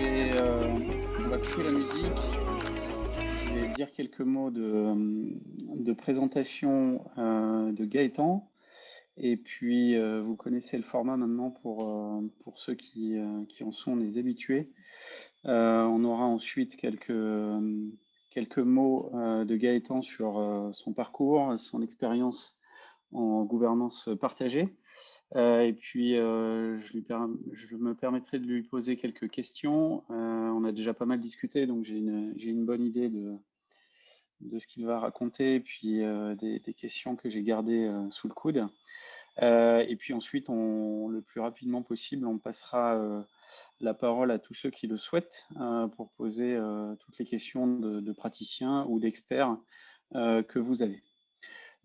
On va couper la musique. Je vais dire quelques mots de présentation de Gaëtan. Et puis, vous connaissez le format maintenant pour ceux qui en sont des habitués. On aura ensuite quelques mots de Gaëtan sur son parcours, son expérience en gouvernance partagée. Et puis, je me permettrai de lui poser quelques questions. On a déjà pas mal discuté, donc j'ai une bonne idée de ce qu'il va raconter, et puis des questions que j'ai gardées sous le coude. Et puis ensuite, le plus rapidement possible, on passera la parole à tous ceux qui le souhaitent pour poser toutes les questions de praticiens ou d'experts que vous avez.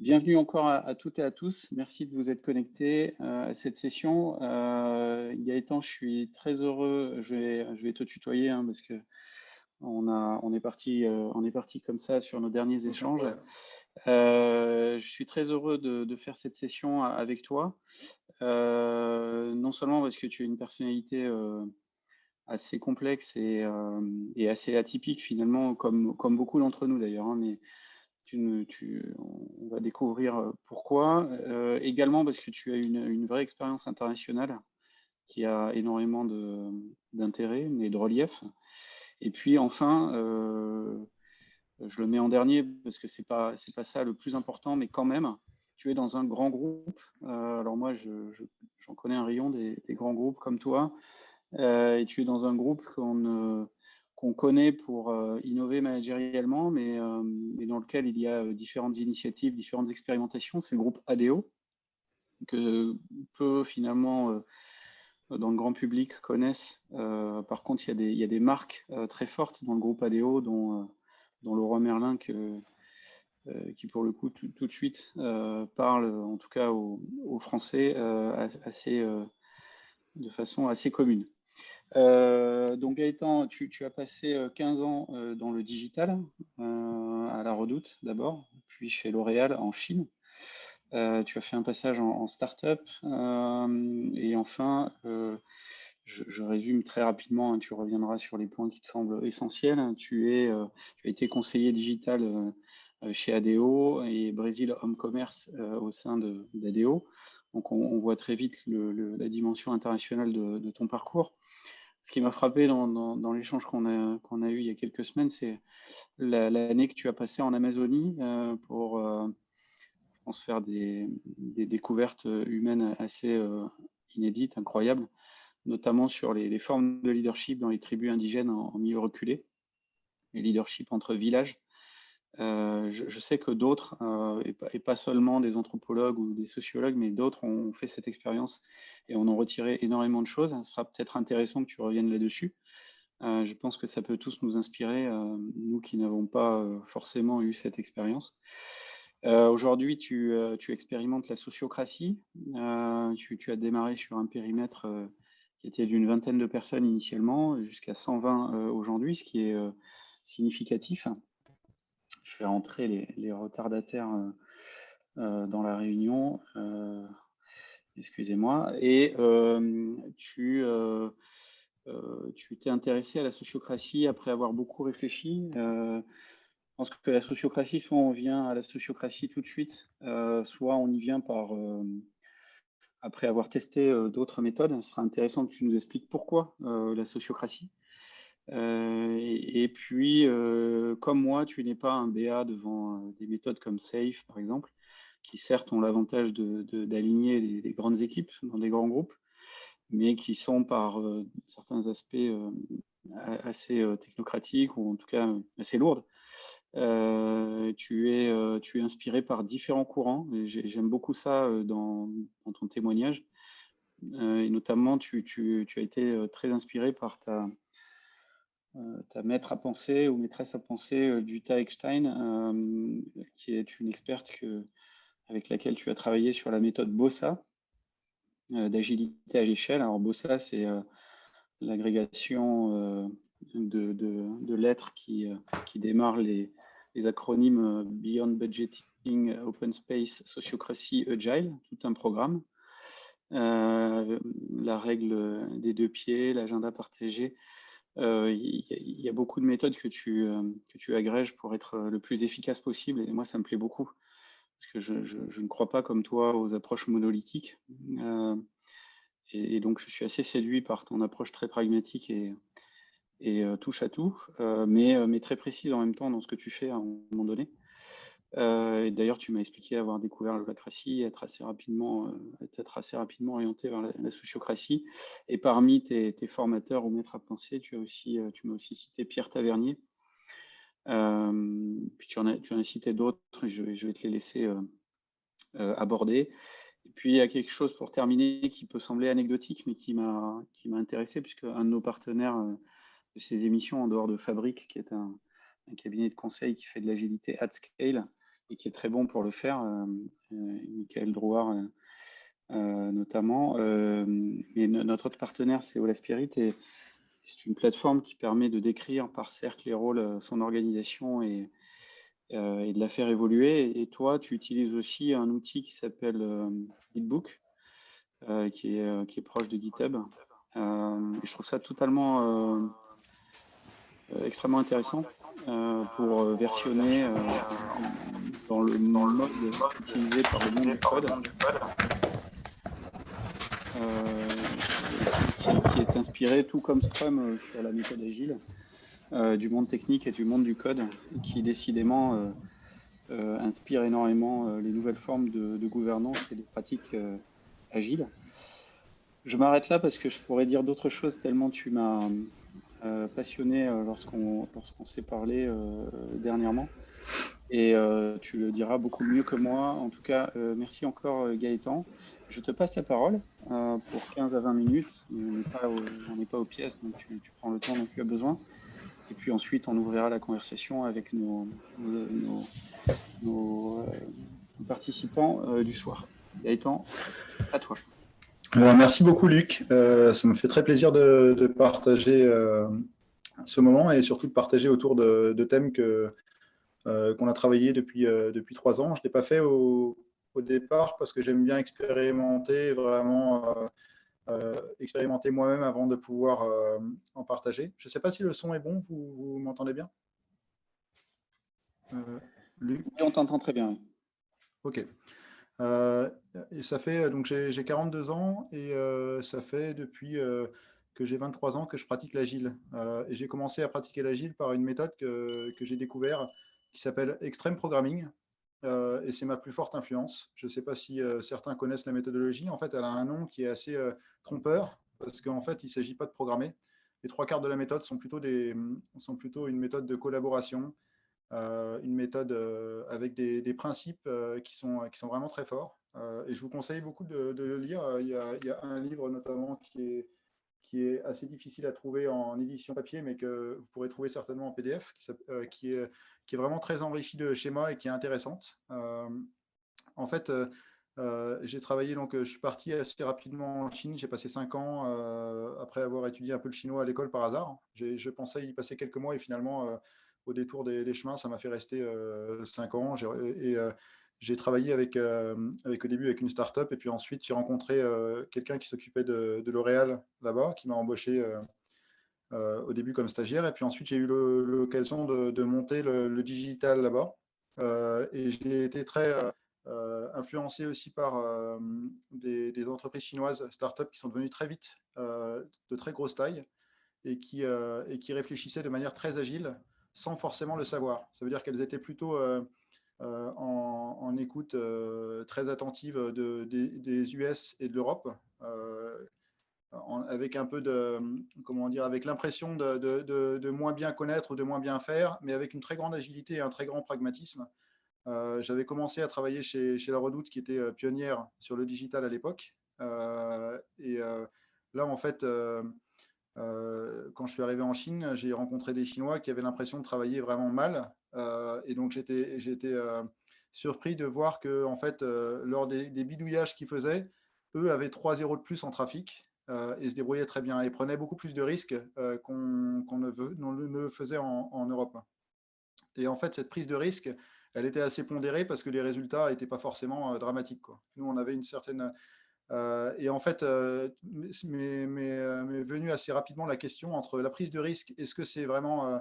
Bienvenue encore à toutes et à tous. Merci de vous être connectés à cette session. Gaëtan, je suis très heureux. Je vais te tutoyer hein, parce que on est parti comme ça sur nos derniers échanges. Je suis très heureux de faire cette session avec toi. Non seulement parce que tu es une personnalité assez complexe et assez atypique finalement, comme beaucoup d'entre nous d'ailleurs, hein, mais on va découvrir pourquoi. Également parce que tu as une vraie expérience internationale qui a énormément d'intérêt et de relief. Et puis enfin, je le mets en dernier parce que c'est pas ça le plus important, mais quand même, tu es dans un grand groupe. Alors moi, j'en connais un rayon des grands groupes comme toi, et tu es dans un groupe qu'on connaît pour innover managériellement, mais dans lequel il y a différentes initiatives, différentes expérimentations. C'est le groupe ADO, que peu finalement dans le grand public connaissent. Par contre, il y a des marques très fortes dans le groupe ADO, dont Laurent Merlin, qui pour le coup tout de suite parle, en tout cas aux Français, de façon assez commune. Donc Gaëtan, tu as passé 15 ans dans le digital, à la Redoute d'abord, puis chez L'Oréal en Chine. Tu as fait un passage en start-up, et enfin, je résume très rapidement, hein, tu reviendras sur les points qui te semblent essentiels. Tu as été conseiller digital chez ADO et Brésil Home Commerce au sein d'ADO. Donc on voit très vite la dimension internationale de ton parcours. Ce qui m'a frappé dans l'échange qu'on a eu il y a quelques semaines, c'est l'année que tu as passée en Amazonie pour, je pense, faire des découvertes humaines assez inédites, incroyables, notamment sur les formes de leadership dans les tribus indigènes en milieu reculé, les leaderships entre villages. Je sais que d'autres, et pas seulement des anthropologues ou des sociologues, mais d'autres ont fait cette expérience et en ont retiré énormément de choses. Ce sera peut-être intéressant que tu reviennes là-dessus. Je pense que ça peut tous nous inspirer, nous qui n'avons pas forcément eu cette expérience. Aujourd'hui, tu expérimentes la sociocratie. Tu as démarré sur un périmètre qui était d'une vingtaine de personnes initialement, jusqu'à 120 aujourd'hui, ce qui est significatif. Je fais rentrer les retardataires dans la réunion. Excusez-moi. Et tu t'es intéressé à la sociocratie après avoir beaucoup réfléchi. Je pense que la sociocratie, soit on vient à la sociocratie tout de suite, soit on y vient après avoir testé d'autres méthodes. Ce sera intéressant que tu nous expliques pourquoi la sociocratie. Et puis, comme moi, tu n'es pas un BA devant des méthodes comme SAFe, par exemple, qui certes ont l'avantage d'aligner les grandes équipes dans des grands groupes, mais qui sont par certains aspects assez technocratiques ou en tout cas assez lourdes. Tu es inspiré par différents courants, et j'aime beaucoup ça dans ton témoignage. Et notamment, tu as été très inspiré par ta maître à penser ou maîtresse à penser, Jutta Eckstein, qui est une experte avec laquelle tu as travaillé sur la méthode BOSSA, d'agilité à l'échelle. Alors BOSSA, c'est l'agrégation de lettres qui démarrent les acronymes Beyond Budgeting, Open Space, Sociocracy, Agile, tout un programme. La règle des deux pieds, l'agenda partagé, Il y a beaucoup de méthodes que tu agrèges pour être le plus efficace possible. Et moi, ça me plaît beaucoup. Parce que je ne crois pas comme toi aux approches monolithiques. Euh, et donc, je suis assez séduit par ton approche très pragmatique et touche à tout, mais très précise en même temps dans ce que tu fais à un moment donné. Et d'ailleurs, tu m'as expliqué avoir découvert l'holacratie, être assez rapidement orienté vers la sociocratie. Et parmi tes formateurs ou maîtres à penser, tu m'as aussi cité Pierre Tavernier. Puis tu en as cité d'autres, je vais te les laisser aborder. Et puis il y a quelque chose pour terminer qui peut sembler anecdotique, mais qui m'a intéressé, puisque un de nos partenaires de ces émissions, en dehors de Fabrique, qui est un cabinet de conseil qui fait de l'agilité at scale et qui est très bon pour le faire, Michael Drouard notamment. Mais notre autre partenaire, c'est Ola Spirit, et c'est une plateforme qui permet de décrire par cercle et rôle son organisation et de la faire évoluer. Et toi, tu utilises aussi un outil qui s'appelle Gitbook, qui est proche de GitHub. Et je trouve ça totalement extrêmement intéressant pour versionner dans le mode utilisé par le monde du code, qui est inspiré, tout comme Scrum sur la méthode agile, du monde technique et du monde du code, et qui décidément inspire énormément les nouvelles formes de gouvernance et de pratiques agiles. Je m'arrête là parce que je pourrais dire d'autres choses tellement tu m'as passionné lorsqu'on s'est parlé dernièrement. Et tu le diras beaucoup mieux que moi. En tout cas, merci encore Gaëtan. Je te passe la parole pour 15 à 20 minutes. On n'est pas aux pièces, donc tu prends le temps dont tu as besoin. Et puis ensuite, on ouvrira la conversation avec nos participants du soir. Gaëtan, à toi. Merci beaucoup, Luc. Ça me fait très plaisir de partager ce moment et surtout de partager autour de thèmes qu'on a travaillé depuis 3 ans. Je ne l'ai pas fait au départ parce que j'aime bien expérimenter moi-même avant de pouvoir en partager. Je ne sais pas si le son est bon, vous m'entendez bien Luc? Oui, on t'entend très bien. Ok. Et ça fait, donc j'ai 42 ans et ça fait depuis que j'ai 23 ans que je pratique l'agile. Et j'ai commencé à pratiquer l'agile par une méthode que j'ai découvert qui s'appelle Extreme Programming. Et c'est ma plus forte influence. Je ne sais pas si certains connaissent la méthodologie. En fait, elle a un nom qui est assez trompeur parce qu'en fait, il ne s'agit pas de programmer. Les 3/4 de la méthode sont plutôt une méthode de collaboration, une méthode avec des principes qui sont vraiment très forts. Et je vous conseille beaucoup de le lire. Il y a un livre notamment qui est assez difficile à trouver en édition papier, mais que vous pourrez trouver certainement en PDF, qui est vraiment très enrichi de schémas et qui est intéressante. En fait, j'ai travaillé, donc je suis parti assez rapidement en Chine. J'ai passé 5 ans après avoir étudié un peu le chinois à l'école par hasard. Je pensais y passer quelques mois et finalement, au détour des chemins, ça m'a fait rester 5 ans. J'ai travaillé avec au début avec une start-up et puis ensuite j'ai rencontré quelqu'un qui s'occupait de L'Oréal là-bas, qui m'a embauché au début comme stagiaire. Et puis ensuite j'ai eu l'occasion de monter le digital là-bas. Et j'ai été très influencé aussi par des entreprises chinoises, start-up, qui sont devenues très vite de très grosse taille et qui réfléchissaient de manière très agile sans forcément le savoir. Ça veut dire qu'elles étaient plutôt en écoute très attentive des US et de l'Europe, avec un peu avec l'impression de moins bien connaître ou de moins bien faire, mais avec une très grande agilité et un très grand pragmatisme. J'avais commencé à travailler chez La Redoute, qui était pionnière sur le digital à l'époque. Là, en fait, quand je suis arrivé en Chine, j'ai rencontré des Chinois qui avaient l'impression de travailler vraiment mal. Et donc, j'ai été surpris de voir que, en fait, lors des bidouillages qu'ils faisaient, eux avaient 3 zéros de plus en trafic et se débrouillaient très bien et prenaient beaucoup plus de risques qu'on ne faisait en Europe. Et en fait, cette prise de risque, elle était assez pondérée parce que les résultats n'étaient pas forcément dramatiques, quoi. Nous, on avait une certaine Et en fait, m'est venue assez rapidement la question entre la prise de risque, est-ce que c'est vraiment…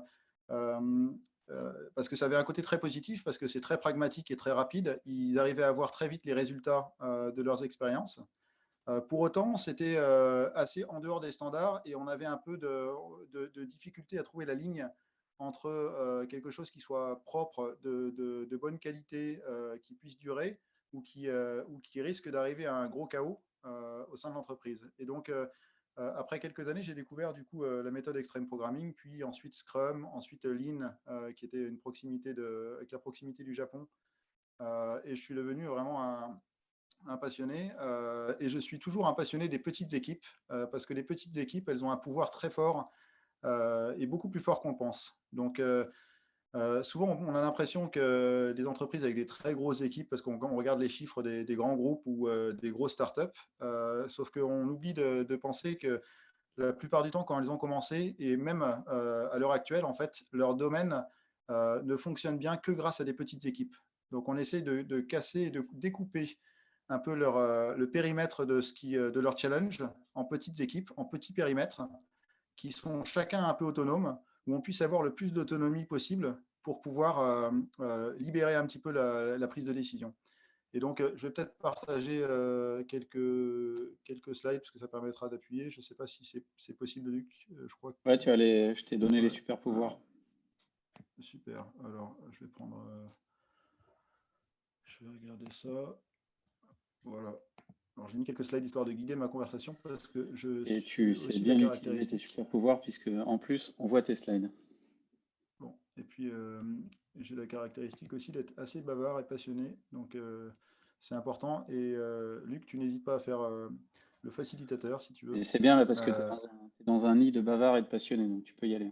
parce que ça avait un côté très positif, parce que c'est très pragmatique et très rapide. Ils arrivaient à voir très vite les résultats de leurs expériences. Pour autant, c'était assez en dehors des standards et on avait un peu de difficulté à trouver la ligne entre quelque chose qui soit propre, de bonne qualité, qui puisse durer ou qui risque d'arriver à un gros chaos au sein de l'entreprise. Et donc, après quelques années, j'ai découvert du coup la méthode Extreme Programming, puis ensuite Scrum, ensuite Lean, qui était avec la proximité du Japon. Et je suis devenu vraiment un passionné, et je suis toujours un passionné des petites équipes, parce que les petites équipes, elles ont un pouvoir très fort et beaucoup plus fort qu'on pense. Donc, souvent, on a l'impression que des entreprises avec des très grosses équipes, parce qu'on regarde les chiffres des grands groupes ou des grosses startups, sauf qu'on oublie de penser que la plupart du temps, quand elles ont commencé, et même à l'heure actuelle, en fait, leur domaine ne fonctionne bien que grâce à des petites équipes. Donc, on essaie de casser et de découper un peu le périmètre de leur challenge en petites équipes, en petits périmètres, qui sont chacun un peu autonomes, où on puisse avoir le plus d'autonomie possible pour pouvoir libérer un petit peu la prise de décision. Et donc, je vais peut-être partager quelques slides, parce que ça permettra d'appuyer. Je ne sais pas si c'est possible, Luc. Je crois Ouais, que… je t'ai donné les Ouais, super pouvoirs. super. Alors, je vais prendre… je vais regarder ça. Voilà. Alors, j'ai mis quelques slides histoire de guider ma conversation, parce que je Et suis tu sais aussi la bien utiliser tes caractéristique… super pouvoirs, puisque en plus, on voit tes slides. Bon, et puis j'ai la caractéristique aussi d'être assez bavard et passionné, donc c'est important. Et Luc, tu n'hésites pas à faire le facilitateur si tu Et veux. c'est bien là, parce que tu es Euh, t'es dans un nid de bavards et de passionnés, donc tu peux y aller.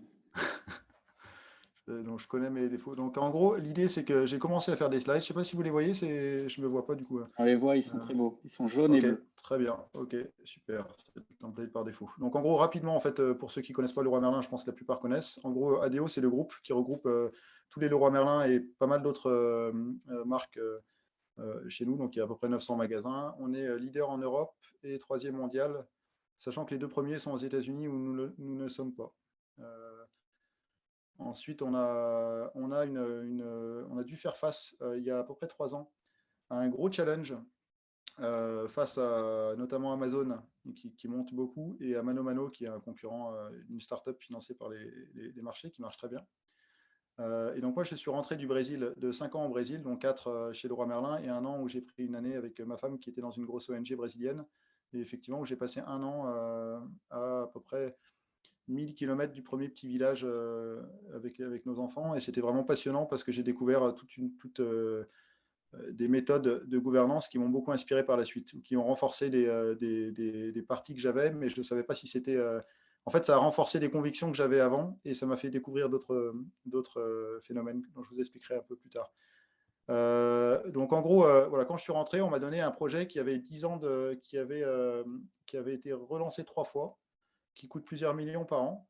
donc je connais mes défauts. Donc en gros, l'idée c'est que j'ai commencé à faire des slides. Je ne sais pas si vous les voyez, je me vois pas du coup. On les voit, ils sont Euh, très beaux. Ils sont jaunes et Ok, bleus. très bien. Ok, super. C'est le template par défaut. Donc en gros, rapidement, en fait, pour ceux qui ne connaissent pas Leroy Merlin, je pense que la plupart connaissent. En gros, ADO, c'est le groupe qui regroupe tous les Leroy Merlin et pas mal d'autres marques chez nous. Donc il y a à peu près 900 magasins. On est leader en Europe et troisième mondial, sachant que les deux premiers sont aux États-Unis où nous ne sommes pas. Ensuite, on a dû faire face, il y a à peu près 3 ans, à un gros challenge face à notamment Amazon qui monte beaucoup et à Mano Mano qui est un concurrent, une startup financée par les marchés qui marche très bien. Et donc moi je suis rentré du Brésil, de 5 ans au Brésil, donc 4 chez Leroy Merlin et un an où j'ai pris une année avec ma femme qui était dans une grosse ONG brésilienne. Et effectivement où j'ai passé un an à peu près 1000 km du premier petit village avec nos enfants. Et c'était vraiment passionnant parce que j'ai découvert des méthodes de gouvernance qui m'ont beaucoup inspiré par la suite, qui ont renforcé des parties que j'avais, mais je ne savais pas si c'était… En fait, ça a renforcé des convictions que j'avais avant et ça m'a fait découvrir d'autres phénomènes dont je vous expliquerai un peu plus tard. Donc, en gros, voilà, quand je suis rentré, on m'a donné un projet qui avait 10 ans qui avait été relancé 3 fois, qui coûte plusieurs millions par an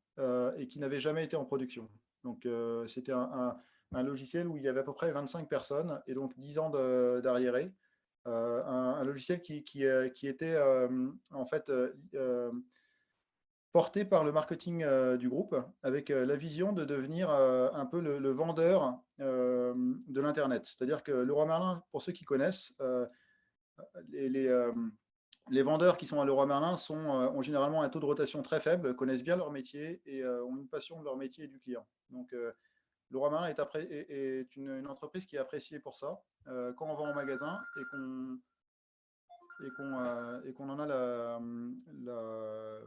et qui n'avait jamais été en production. Donc, c'était un logiciel où il y avait à peu près 25 personnes et donc 10 ans d'arriéré. Un logiciel qui était en fait porté par le marketing du groupe avec la vision de devenir un peu le vendeur de l'Internet. C'est-à-dire que Leroy Merlin, pour ceux qui connaissent, les, les, euh, les vendeurs qui sont à Leroy Merlin ont généralement un taux de rotation très faible, connaissent bien leur métier et ont une passion de leur métier et du client. Donc, Leroy Merlin est une entreprise qui est appréciée pour ça. Quand on va en magasin et qu'on en a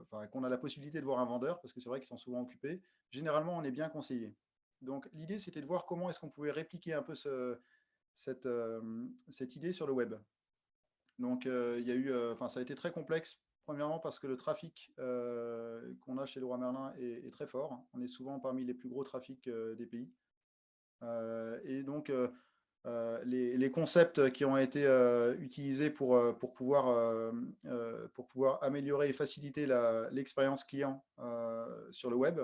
enfin, qu'on a la possibilité de voir un vendeur, parce que c'est vrai qu'ils sont souvent occupés, généralement on est bien conseillé. Donc l'idée c'était de voir comment est-ce qu'on pouvait répliquer un peu cette idée sur le web. Donc il y a eu, enfin ça a été très complexe. Premièrement parce que le trafic qu'on a chez Leroy Merlin est très fort. On est souvent parmi les plus gros trafics des pays. Et donc les concepts qui ont été utilisés pour pouvoir améliorer et faciliter l'expérience client sur le web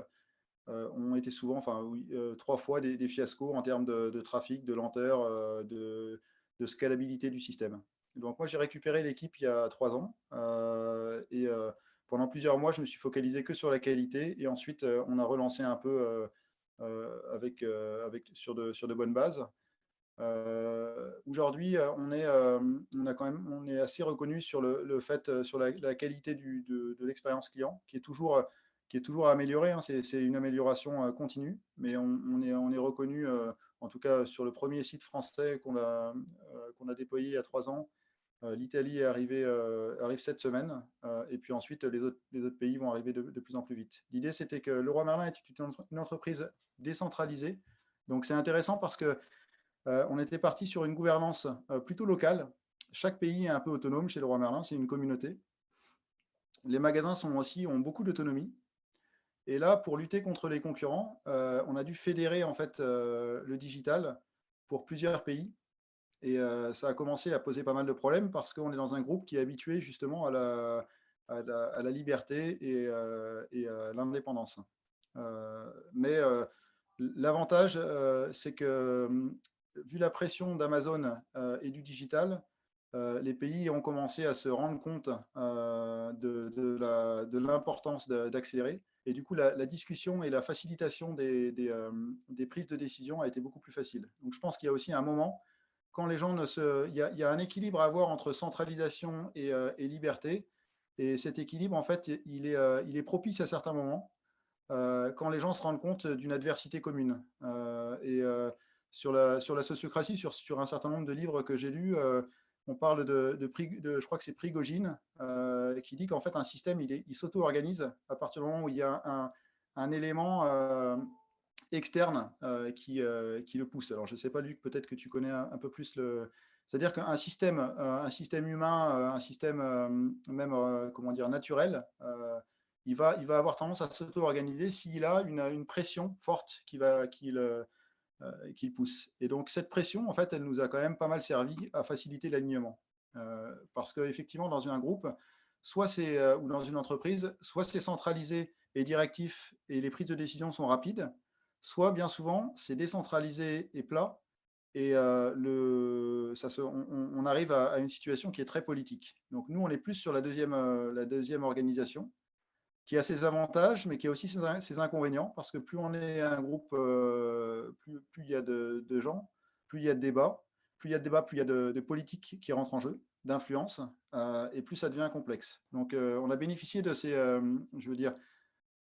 ont été souvent, enfin oui, 3 fois des fiascos en termes de trafic, de lenteur, de scalabilité du système. Donc moi, j'ai récupéré l'équipe il y a 3 ans. Pendant plusieurs mois, je me suis focalisé que sur la qualité. Et ensuite, on a relancé un peu sur de bonnes bases. Aujourd'hui, on est assez reconnu sur le fait, sur la qualité de l'expérience client, qui est toujours à améliorer, hein. C'est une amélioration continue, mais on est reconnu, en tout cas sur le premier site français qu'on a déployé il y a 3 ans. L'Italie arrive cette semaine, et puis ensuite les autres pays vont arriver de plus en plus vite. L'idée, c'était que Leroy Merlin est une entreprise décentralisée. Donc c'est intéressant parce que on était parti sur une gouvernance plutôt locale. Chaque pays est un peu autonome chez Leroy Merlin, c'est une communauté. Les magasins ont beaucoup d'autonomie. Et là, pour lutter contre les concurrents, on a dû fédérer en fait le digital pour plusieurs pays. Et ça a commencé à poser pas mal de problèmes parce qu'on est dans un groupe qui est habitué justement à la liberté et à l'indépendance. Mais l'avantage, c'est que vu la pression d'Amazon et du digital, les pays ont commencé à se rendre compte de l'importance d'accélérer. Et du coup, la discussion et la facilitation des prises de décision a été beaucoup plus facile. Donc je pense qu'il y a aussi un moment, quand les gens il y a un équilibre à avoir entre centralisation et liberté. Et cet équilibre, en fait, il est propice à certains moments quand les gens se rendent compte d'une adversité commune. Sur la sociocratie, sur un certain nombre de livres que j'ai lus, on parle je crois que c'est Prigogine, qui dit qu'en fait, un système, il s'auto-organise à partir du moment où il y a un élément externe qui le pousse. Alors, je ne sais pas, Luc, peut-être que tu connais un peu plus le. C'est-à-dire qu'un système, un système humain, un système même, comment dire, naturel, il va avoir tendance à s'auto-organiser s'il a une pression forte qui le pousse. Et donc, cette pression, en fait, elle nous a quand même pas mal servi à faciliter l'alignement. Parce qu'effectivement, dans un groupe, ou dans une entreprise, soit c'est centralisé et directif et les prises de décision sont rapides, soit bien souvent, c'est décentralisé et plat et on arrive à une situation qui est très politique. Donc nous, on est plus sur la deuxième organisation, qui a ses avantages, mais qui a aussi ses inconvénients, parce que plus on est un groupe, plus il y a de gens, plus il y a de débats, plus il y a de politique qui rentre en jeu, d'influence, et plus ça devient complexe. Donc on a bénéficié de ces, je veux dire,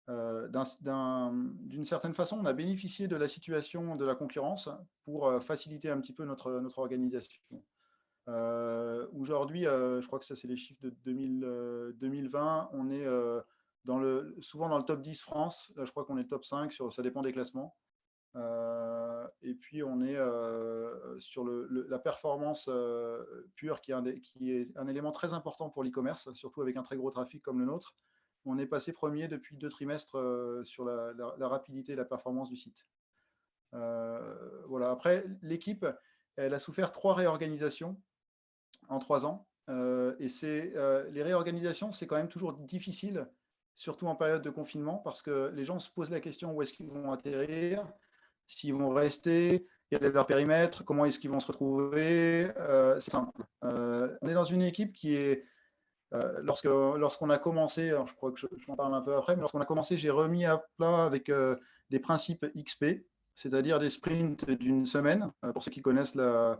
d'une certaine façon, on a bénéficié de la situation de la concurrence pour faciliter un petit peu notre organisation. Aujourd'hui, je crois que ça, c'est les chiffres de 2020, on est souvent dans le top 10 France. Là, je crois qu'on est top 5, ça dépend des classements. Et puis, on est sur la performance pure, qui est un élément très important pour l'e-commerce, surtout avec un très gros trafic comme le nôtre. On est passé premier depuis 2 trimestres sur la rapidité et la performance du site. Voilà. Après, l'équipe, elle a souffert 3 réorganisations en 3 ans. Et les réorganisations, c'est quand même toujours difficile, surtout en période de confinement, parce que les gens se posent la question où est-ce qu'ils vont atterrir, s'ils vont rester, quel est leur périmètre, comment est-ce qu'ils vont se retrouver. C'est simple. On est dans une équipe qui est, lorsqu'on a commencé, alors je crois que je m'en parle un peu après, mais lorsqu'on a commencé, j'ai remis à plat avec des principes XP, c'est-à-dire des sprints d'une semaine. Pour ceux qui connaissent le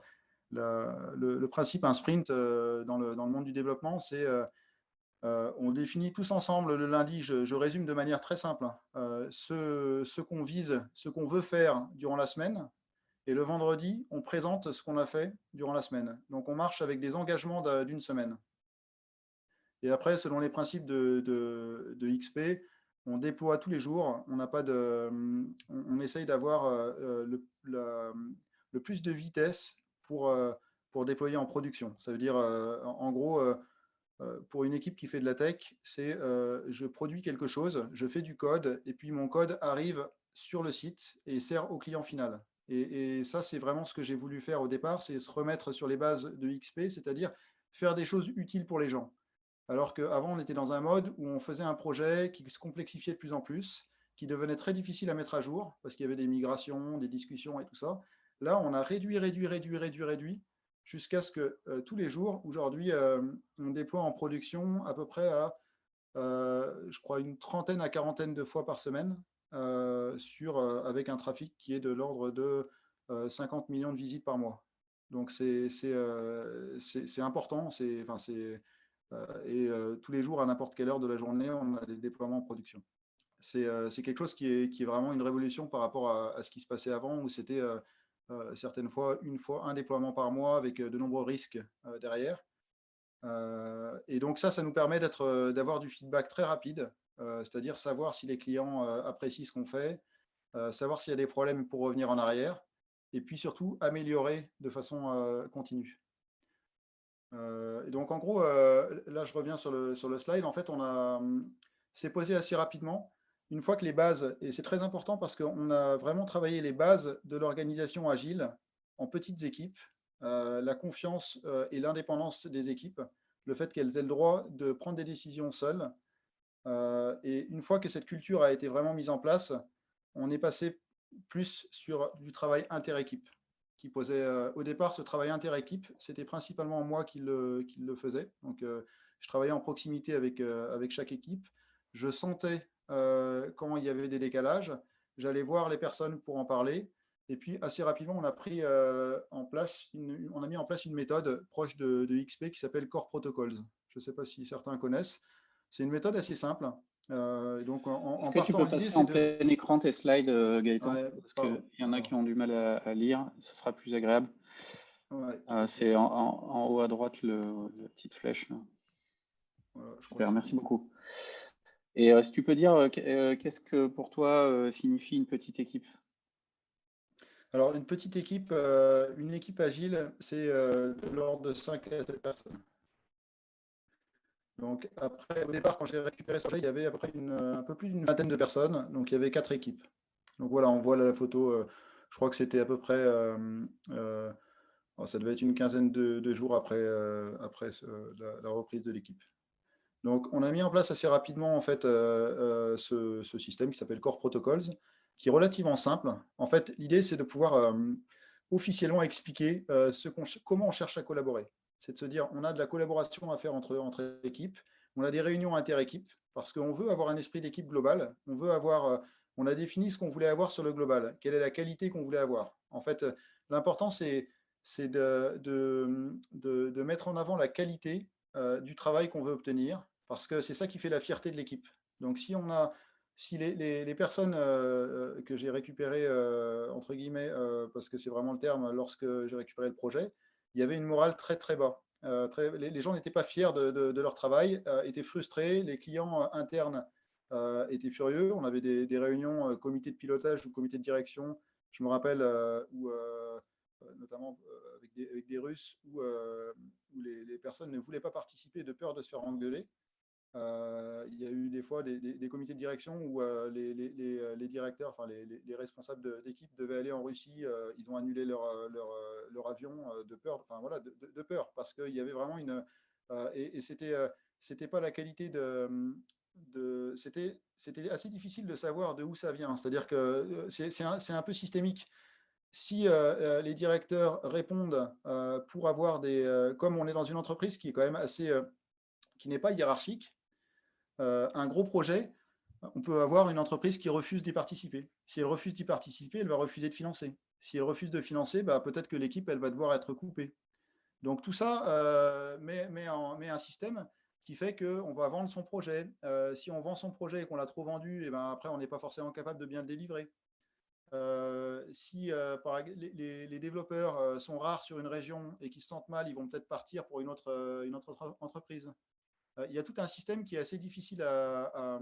principe, un sprint dans le monde du développement, c'est on définit tous ensemble le lundi, je résume de manière très simple, ce qu'on vise, ce qu'on veut faire durant la semaine, et le vendredi, on présente ce qu'on a fait durant la semaine. Donc on marche avec des engagements d'une semaine. Et après, selon les principes de XP, on déploie tous les jours, on essaye d'avoir le plus de vitesse pour déployer en production. Ça veut dire, en gros, pour une équipe qui fait de la tech, c'est je produis quelque chose, je fais du code, et puis mon code arrive sur le site et sert au client final. Et ça, c'est vraiment ce que j'ai voulu faire au départ, c'est se remettre sur les bases de XP, c'est-à-dire faire des choses utiles pour les gens. Alors qu'avant, on était dans un mode où on faisait un projet qui se complexifiait de plus en plus, qui devenait très difficile à mettre à jour, parce qu'il y avait des migrations, des discussions et tout ça. Là, on a réduit, jusqu'à ce que tous les jours, aujourd'hui, on déploie en production à peu près à, je crois, une trentaine à quarantaine de fois par semaine, avec un trafic qui est de l'ordre de 50 millions de visites par mois. Donc c'est important, tous les jours, à n'importe quelle heure de la journée, on a des déploiements en production. C'est quelque chose qui est vraiment une révolution par rapport à ce qui se passait avant, où c'était certaines fois un déploiement par mois avec de nombreux risques derrière. Et donc ça nous permet d'avoir du feedback très rapide, c'est-à-dire savoir si les clients apprécient ce qu'on fait, savoir s'il y a des problèmes pour revenir en arrière, et puis surtout améliorer de façon continue. Et donc en gros, là je reviens sur le slide, en fait c'est posé assez rapidement. Une fois que les bases, et c'est très important parce qu'on a vraiment travaillé les bases de l'organisation agile en petites équipes, la confiance et l'indépendance des équipes, le fait qu'elles aient le droit de prendre des décisions seules. Et une fois que cette culture a été vraiment mise en place, on est passé plus sur du travail inter-équipe. Au départ, ce travail inter-équipe, c'était principalement moi qui le faisais. Donc, je travaillais en proximité avec chaque équipe. Je sentais quand il y avait des décalages. J'allais voir les personnes pour en parler. Et puis, assez rapidement, on a mis en place une méthode proche de XP qui s'appelle Core Protocols. Je ne sais pas si certains connaissent. C'est une méthode assez simple. Donc, Est-ce en que tu partant, peux l'idée, passer c'est en de… plein écran tes slides, Gaëtan? Ouais, Parce qu'il pardon. y en a qui Alors, ont du mal à lire, ce sera plus agréable. ouais, tout à fait. C'est en haut à droite la petite flèche, là. Voilà, je crois que Super, c'est merci bon. beaucoup. Et si tu peux dire, qu'est-ce que pour toi signifie une petite équipe? Alors, une équipe agile, c'est de l'ordre de 5 à 7 personnes. Donc, après, au départ, quand j'ai récupéré ce projet, il y avait à peu près un peu plus d'une vingtaine de personnes. Donc, il y avait 4 équipes. Donc, voilà, on voit là la photo. Je crois que c'était à peu près, ça devait être une quinzaine de jours après la reprise de l'équipe. Donc, on a mis en place assez rapidement en fait ce système qui s'appelle Core Protocols, qui est relativement simple. En fait, l'idée, c'est de pouvoir officiellement expliquer comment on cherche à collaborer. C'est de se dire, on a de la collaboration à faire entre équipes, on a des réunions inter-équipes, parce qu'on veut avoir un esprit d'équipe global, on a défini ce qu'on voulait avoir sur le global, quelle est la qualité qu'on voulait avoir. En fait, l'important, c'est de mettre en avant la qualité du travail qu'on veut obtenir, parce que c'est ça qui fait la fierté de l'équipe. Donc si les personnes que j'ai récupérées, entre guillemets, parce que c'est vraiment le terme, lorsque j'ai récupéré le projet, il y avait une morale très très bas. Les gens n'étaient pas fiers de leur travail, étaient frustrés, les clients internes étaient furieux. On avait des réunions comité de pilotage ou comité de direction, je me rappelle, où notamment avec des Russes, où les personnes ne voulaient pas participer de peur de se faire engueuler. Il y a eu des fois des comités de direction où les directeurs, enfin les responsables d'équipe devaient aller en Russie. Ils ont annulé leur avion de peur, enfin voilà, de peur, parce qu'il y avait vraiment et c'était pas la qualité c'était assez difficile de savoir de où ça vient. C'est-à-dire que c'est un peu systémique. Si les directeurs répondent pour avoir comme on est dans une entreprise qui est quand même qui n'est pas hiérarchique, un gros projet, on peut avoir une entreprise qui refuse d'y participer. Si elle refuse d'y participer, elle va refuser de financer. Si elle refuse de financer, peut-être que l'équipe, elle va devoir être coupée. Donc tout ça met un système qui fait qu'on va vendre son projet. Si on vend son projet et qu'on l'a trop vendu, et après, on n'est pas forcément capable de bien le délivrer. Si les développeurs sont rares sur une région et qu'ils se sentent mal, ils vont peut-être partir pour une autre entreprise. Il y a tout un système qui est assez difficile à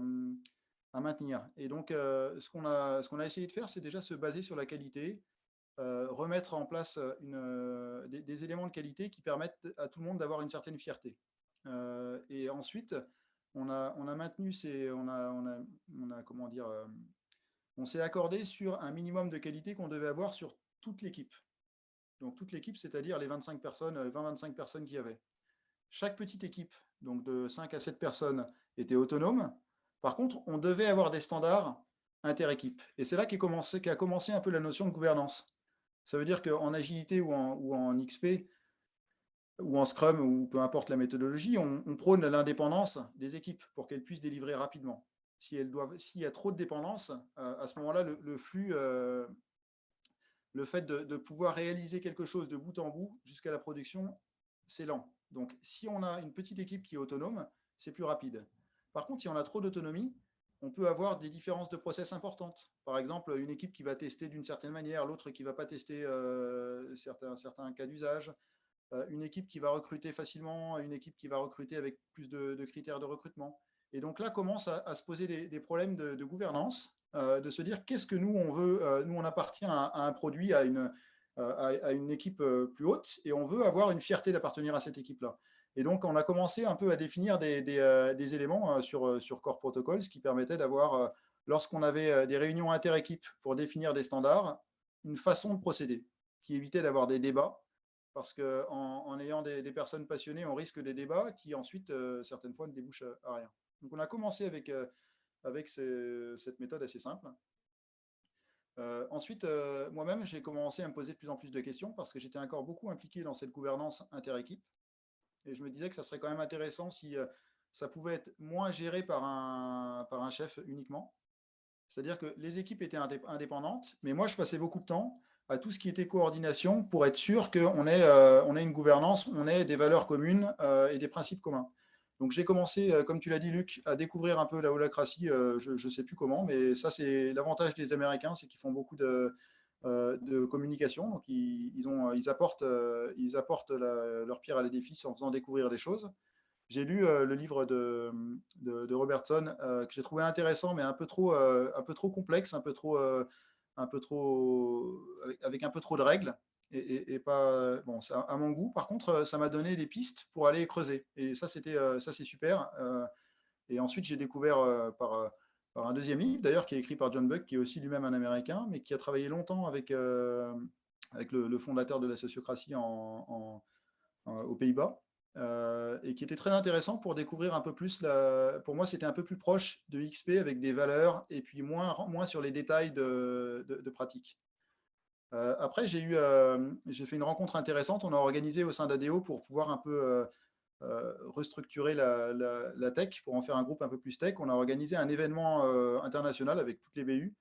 maintenir. Et donc, ce qu'on a essayé de faire, c'est déjà se baser sur la qualité, remettre en place des éléments de qualité qui permettent à tout le monde d'avoir une certaine fierté. Et ensuite, on a maintenu comment dire, on s'est accordé sur un minimum de qualité qu'on devait avoir sur toute l'équipe. Donc toute l'équipe, c'est-à-dire les 25 personnes, 20-25 personnes qu'il y avait. Chaque petite équipe, donc de 5 à 7 personnes, était autonome. Par contre, on devait avoir des standards inter-équipe. Et c'est là qu'a commencé un peu la notion de gouvernance. Ça veut dire qu'en agilité ou en XP, ou en Scrum, ou peu importe la méthodologie, on prône l'indépendance des équipes pour qu'elles puissent délivrer rapidement. S'il y a trop de dépendance, à ce moment-là, le flux, le fait de pouvoir réaliser quelque chose de bout en bout jusqu'à la production, c'est lent. Donc, si on a une petite équipe qui est autonome, c'est plus rapide. Par contre, si on a trop d'autonomie, on peut avoir des différences de process importantes. Par exemple, une équipe qui va tester d'une certaine manière, l'autre qui ne va pas tester certains cas d'usage, une équipe qui va recruter facilement, une équipe qui va recruter avec plus de critères de recrutement. Et donc là commencent à se poser des problèmes de gouvernance, de se dire qu'est-ce que nous on veut. Nous on appartient à un produit, à une équipe plus haute, et on veut avoir une fierté d'appartenir à cette équipe-là. Et donc on a commencé un peu à définir des éléments sur Core Protocol, ce qui permettait d'avoir, lorsqu'on avait des réunions inter-équipes pour définir des standards, une façon de procéder qui évitait d'avoir des débats, parce qu'en ayant des personnes passionnées, on risque des débats qui ensuite, certaines fois, ne débouchent à rien. Donc on a commencé avec cette méthode assez simple. Ensuite, moi-même, j'ai commencé à me poser de plus en plus de questions parce que j'étais encore beaucoup impliqué dans cette gouvernance inter-équipe. Et je me disais que ça serait quand même intéressant si ça pouvait être moins géré par un chef uniquement. C'est-à-dire que les équipes étaient indépendantes, mais moi, je passais beaucoup de temps à tout ce qui était coordination pour être sûr qu'on ait une gouvernance, on ait des valeurs communes et des principes communs. Donc j'ai commencé, comme tu l'as dit Luc, à découvrir un peu la holacratie, je ne sais plus comment, mais ça c'est l'avantage des Américains, c'est qu'ils font beaucoup de communication, donc ils apportent leur pierre à l'édifice en faisant découvrir des choses. J'ai lu le livre de Robertson que j'ai trouvé intéressant, mais un peu trop complexe, avec un peu trop de règles et pas bon, ça, à mon goût. Par contre, ça m'a donné des pistes pour aller creuser. Et ça, c'est super. Et ensuite, j'ai découvert par un deuxième livre, d'ailleurs, qui est écrit par John Buck, qui est aussi lui-même un Américain, mais qui a travaillé longtemps avec le fondateur de la sociocratie aux Pays-Bas, et qui était très intéressant pour découvrir un peu plus. Pour moi, c'était un peu plus proche de XP avec des valeurs et puis moins sur les détails de pratique. Après, j'ai fait une rencontre intéressante. On a organisé au sein d'ADO pour pouvoir un peu restructurer la tech, pour en faire un groupe un peu plus tech. On a organisé un événement international avec toutes les BU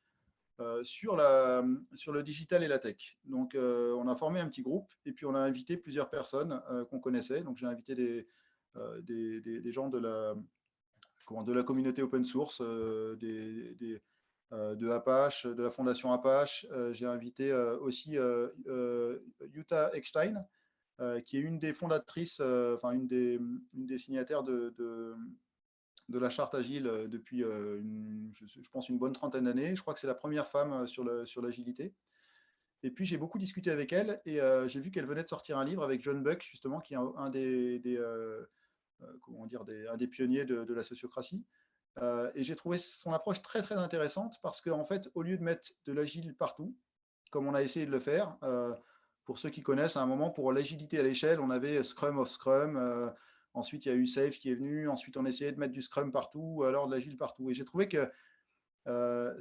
sur le digital et la tech. Donc, on a formé un petit groupe et puis on a invité plusieurs personnes qu'on connaissait. Donc, j'ai invité des gens de la communauté open source, de Apache, de la fondation Apache. J'ai invité aussi Jutta Eckstein, qui est une des fondatrices, enfin une des signataires de la charte agile depuis, je pense, une bonne trentaine d'années. Je crois que c'est la première femme sur l'agilité. Et puis, j'ai beaucoup discuté avec elle et j'ai vu qu'elle venait de sortir un livre avec John Buck, justement, qui est un un des pionniers de la sociocratie. Et j'ai trouvé son approche très, très intéressante parce qu'en fait, au lieu de mettre de l'agile partout, comme on a essayé de le faire, pour ceux qui connaissent, à un moment, pour l'agilité à l'échelle, on avait Scrum of Scrum. Ensuite, il y a eu Safe qui est venu. Ensuite, on essayait de mettre du Scrum partout, alors de l'agile partout. Et j'ai trouvé que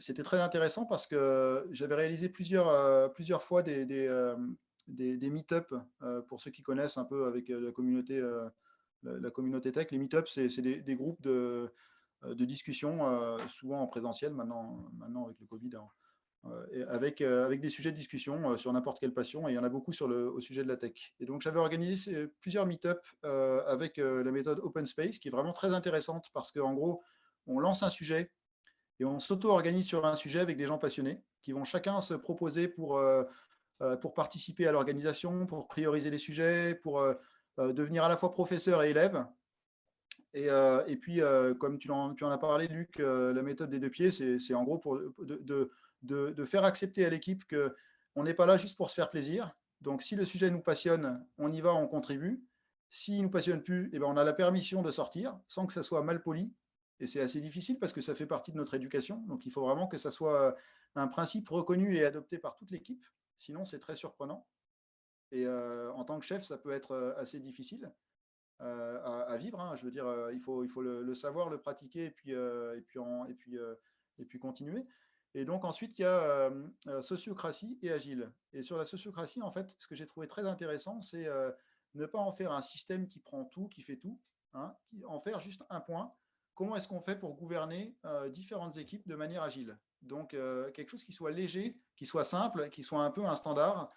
c'était très intéressant parce que j'avais réalisé plusieurs fois des meet-up, pour ceux qui connaissent un peu avec la communauté tech. Les meet-up, c'est des groupes de discussion, souvent en présentiel, maintenant avec le Covid, hein, avec des sujets de discussion sur n'importe quelle passion, et il y en a beaucoup au sujet de la tech. Et donc, j'avais organisé plusieurs meet-up avec la méthode Open Space, qui est vraiment très intéressante parce qu'en gros, on lance un sujet et on s'auto-organise sur un sujet avec des gens passionnés qui vont chacun se proposer pour participer à l'organisation, pour prioriser les sujets, pour devenir à la fois professeur et élève. Et puis, comme tu en as parlé, Luc, la méthode des deux pieds, c'est en gros de faire accepter à l'équipe qu'on n'est pas là juste pour se faire plaisir. Donc, si le sujet nous passionne, on y va, on contribue. S'il ne nous passionne plus, eh ben, on a la permission de sortir sans que ça soit mal poli. Et c'est assez difficile parce que ça fait partie de notre éducation. Donc, il faut vraiment que ça soit un principe reconnu et adopté par toute l'équipe. Sinon, c'est très surprenant. Et en tant que chef, ça peut être assez difficile à vivre. Hein. Je veux dire, il faut le savoir, le pratiquer et puis continuer. Et donc ensuite, il y a sociocratie et agile. Et sur la sociocratie, en fait, ce que j'ai trouvé très intéressant, c'est ne pas en faire un système qui prend tout, qui fait tout, hein, en faire juste un point. Comment est-ce qu'on fait pour gouverner différentes équipes de manière agile? Donc, quelque chose qui soit léger, qui soit simple, qui soit un peu un standard,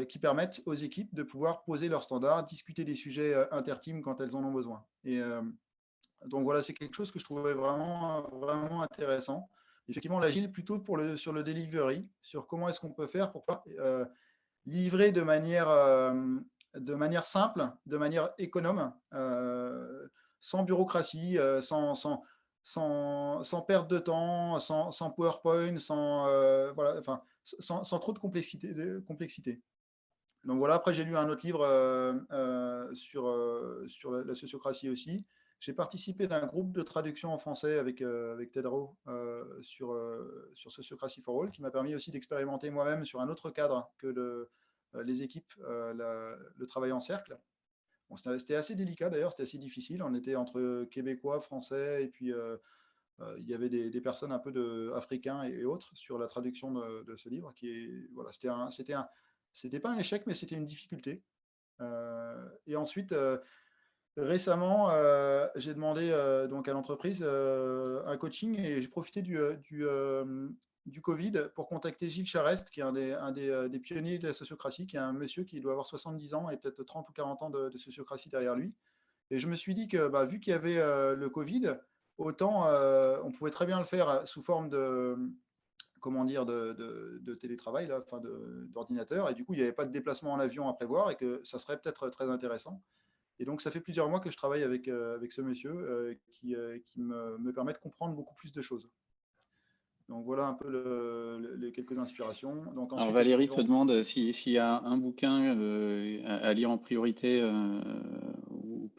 qui permette aux équipes de pouvoir poser leurs standards, discuter des sujets interteams quand elles en ont besoin. Et donc voilà, c'est quelque chose que je trouvais vraiment intéressant. Effectivement, l'agile plutôt sur le delivery, sur comment est-ce qu'on peut faire pour pouvoir livrer de manière simple, de manière économe, sans bureaucratie, sans perte de temps, sans PowerPoint, voilà, enfin, sans trop de complexité. Donc voilà, après j'ai lu un autre livre sur la sociocratie aussi. J'ai participé d'un groupe de traduction en français avec Ted Rowe sur Sociocracy for All, qui m'a permis aussi d'expérimenter moi-même sur un autre cadre que les équipes, le travail en cercle. Bon, c'était assez délicat d'ailleurs, c'était assez difficile. On était entre Québécois, Français, et puis il y avait des personnes un peu africains et autres sur la traduction de ce livre. Voilà, c'était pas un échec, mais c'était une difficulté. Et ensuite, récemment, j'ai demandé donc à l'entreprise un coaching et j'ai profité du Covid pour contacter Gilles Charest, qui est des pionniers de la sociocratie, qui est un monsieur qui doit avoir 70 ans et peut-être 30 ou 40 ans de sociocratie derrière lui. Et je me suis dit que vu qu'il y avait le Covid, autant on pouvait très bien le faire sous forme de télétravail, là, enfin d'ordinateur. Et du coup, il n'y avait pas de déplacement en avion à prévoir et que ça serait peut-être très intéressant. Et donc, ça fait plusieurs mois que je travaille avec ce monsieur qui me permet de comprendre beaucoup plus de choses. Donc, voilà un peu les quelques inspirations. Donc, Alors ensuite, Valérie te effectivement. demande s'il y a un bouquin à lire en priorité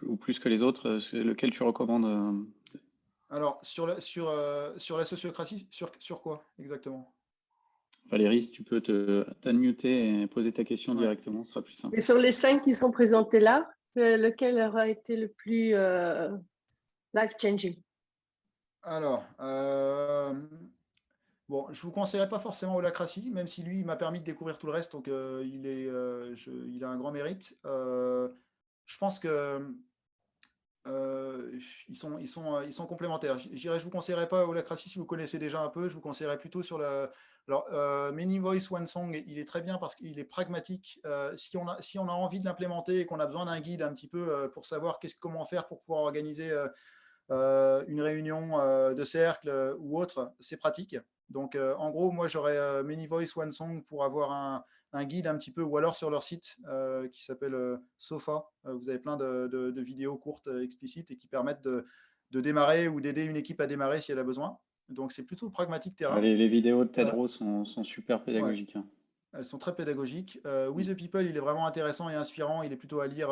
ou plus que les autres, lequel tu recommandes Alors, sur la sociocratie, sur quoi exactement? Valérie, si tu peux t'unmuter et poser ta question Ouais. directement, ce sera plus simple. Et sur les 5 qui sont présentés là, lequel aura été le plus life-changing? Alors, bon, je vous conseillerais pas forcément Holacracy, même si lui, il m'a permis de découvrir tout le reste, donc il a un grand mérite. Je pense que ils sont complémentaires. Je vous conseillerais pas Holacracy si vous connaissez déjà un peu. Je vous conseillerais plutôt sur la. Alors, Many Voice One Song, il est très bien parce qu'il est pragmatique. Si on a envie de l'implémenter et qu'on a besoin d'un guide un petit peu pour savoir comment faire pour pouvoir organiser une réunion de cercle ou autre, c'est pratique. Donc, en gros, moi, j'aurais Many Voice One Song pour avoir un guide un petit peu, ou alors sur leur site qui s'appelle Sofa. Vous avez plein de vidéos courtes explicites et qui permettent de démarrer ou d'aider une équipe à démarrer si elle a besoin. Donc, c'est plutôt pragmatique Ah, terrain. les vidéos de Ted Euh, Rose sont super ouais, pédagogiques, hein. elles sont très pédagogiques. With the People, il est vraiment intéressant et inspirant. Il est plutôt à lire.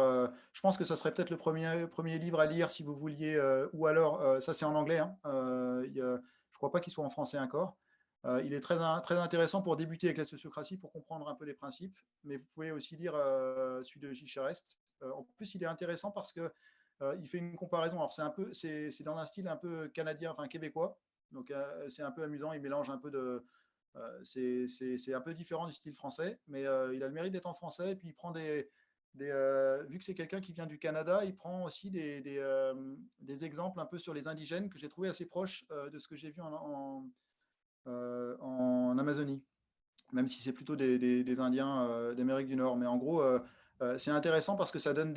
Je pense que ça serait peut-être le premier livre à lire si vous vouliez. Ou alors, ça c'est en anglais. Hein. Je ne crois pas qu'il soit en français encore. Il est très intéressant pour débuter avec la sociocratie, pour comprendre un peu les principes. Mais vous pouvez aussi lire celui de Gilles Charest. En plus, il est intéressant parce que il fait une comparaison. Alors, c'est dans un style un peu canadien, enfin québécois. Donc, c'est un peu amusant. Il mélange un peu c'est un peu différent du style français, mais il a le mérite d'être en français. Et puis, il prend vu que c'est quelqu'un qui vient du Canada, il prend aussi des exemples un peu sur les indigènes que j'ai trouvé assez proches de ce que j'ai vu en Amazonie, même si c'est plutôt des Indiens d'Amérique du Nord. Mais en gros, c'est intéressant parce que ça donne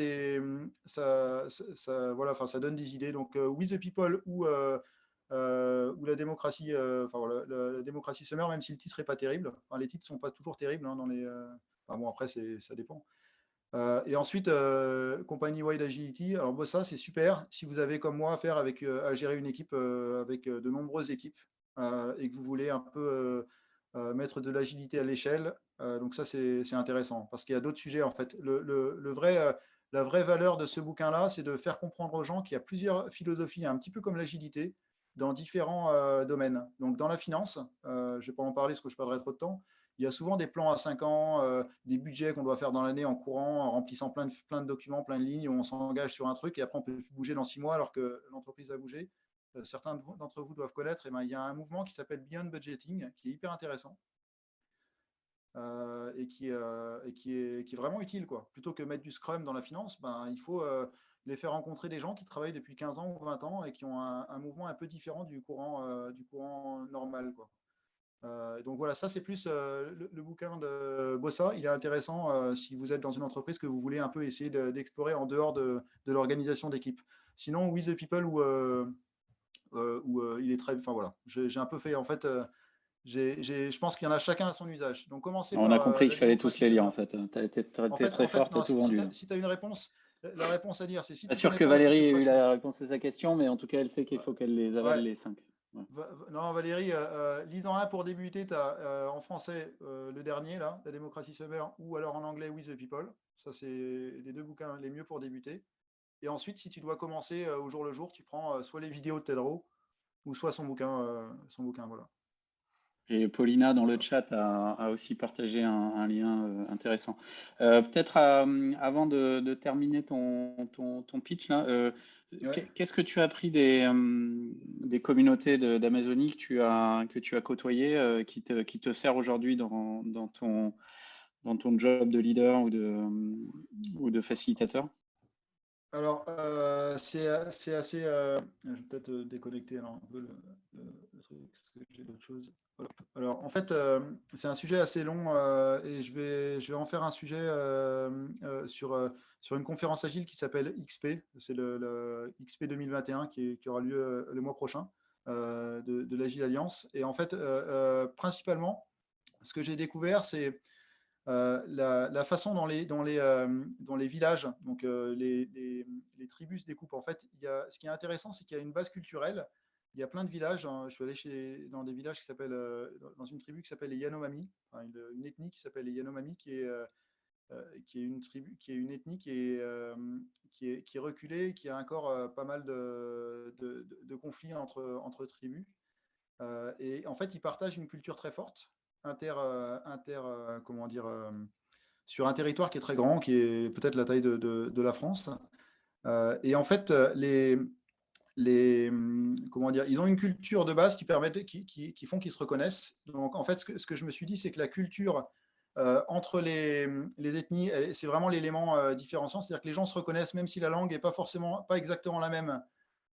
voilà, ça donne des idées. Donc, With the People ou la démocratie, la démocratie se meurt, même si le titre est pas terrible. Enfin, les titres sont pas toujours terribles hein, dans les. Enfin, bon, après, ça dépend. Et ensuite, Company Wide Agility. Alors, bon, ça, c'est super si vous avez comme moi affaire à gérer une équipe avec de nombreuses équipes et que vous voulez un peu mettre de l'agilité à l'échelle. Donc, ça, c'est intéressant parce qu'il y a d'autres sujets en fait. La vraie valeur de ce bouquin-là, c'est de faire comprendre aux gens qu'il y a plusieurs philosophies, un petit peu comme l'agilité, dans différents domaines. Donc, dans la finance, je ne vais pas en parler parce que je perdrai trop de temps. Il y a souvent des plans à 5 ans, des budgets qu'on doit faire dans l'année en courant, en remplissant plein de documents, plein de lignes, où on s'engage sur un truc et après on peut plus bouger dans 6 mois alors que l'entreprise a bougé. Certains d'entre vous doivent connaître, il y a un mouvement qui s'appelle Beyond Budgeting, qui est hyper intéressant. et qui est vraiment utile, quoi. Plutôt que mettre du Scrum dans la finance, il faut les faire rencontrer des gens qui travaillent depuis 15 ans ou 20 ans et qui ont un mouvement un peu différent du courant normal, quoi. Donc voilà, ça c'est plus le bouquin de Bossa. Il est intéressant si vous êtes dans une entreprise que vous voulez un peu essayer d'explorer en dehors de l'organisation d'équipe. Sinon, With the People, où il est très... Enfin voilà, j'ai un peu fait, en fait, je pense qu'il y en a chacun à son usage. Donc commencez On a par compris la qu'il fallait tous démocratie les lire, en sommaire. fait. Tu as été En très fort, fait, tu as non, tout si vendu. tu as une réponse, la réponse à dire, c'est si Pas tu ne sûr connais que pas la Valérie ait eu sociocratie. la réponse à sa question, mais en tout cas, elle sait qu'il faut qu'elle les avale Ouais. les 5. Ouais. Non, Valérie, lis-en un pour débuter. Tu as en français le dernier, là, La démocratie sommaire, ou alors en anglais With the People. Ça, c'est les deux bouquins les mieux pour débuter. Et ensuite, si tu dois commencer au jour le jour, tu prends soit les vidéos de Tedro, ou soit son bouquin. Voilà. Et Paulina, dans le Voilà. chat, a aussi partagé un lien intéressant. Peut-être avant de terminer ton pitch, là, Ouais. qu'est-ce que tu as appris des communautés d'Amazonie que tu as côtoyées, qui te sert aujourd'hui dans ton job de leader ou de facilitateur? Alors, c'est assez. Je vais peut-être déconnecter alors, un peu le truc, parce que j'ai d'autres choses. Hop. Alors, en fait, c'est un sujet assez long et je vais en faire un sujet sur une conférence agile qui s'appelle XP. C'est le XP 2021 qui aura lieu le mois prochain de l'Agile Alliance. Et en fait, principalement, ce que j'ai découvert, c'est la façon dont les villages, donc les tribus se découpent. En fait, ce qui est intéressant, c'est qu'il y a une base culturelle. Il y a plein de villages. Je suis allé dans des villages qui s'appellent, dans une tribu qui s'appelle les Yanomami, enfin, une ethnie qui s'appelle les Yanomami, qui est une tribu, qui est une ethnie qui est reculée, qui a encore pas mal de conflits entre tribus. Et en fait, ils partagent une culture très forte, comment dire, sur un territoire qui est très grand, qui est peut-être la taille de la France. Et en fait, comment dire, ils ont une culture de base qui font qu'ils se reconnaissent. Donc, en fait, ce que je me suis dit, c'est que la culture entre les ethnies, c'est vraiment l'élément différenciant. C'est-à-dire que les gens se reconnaissent, même si la langue n'est pas exactement la même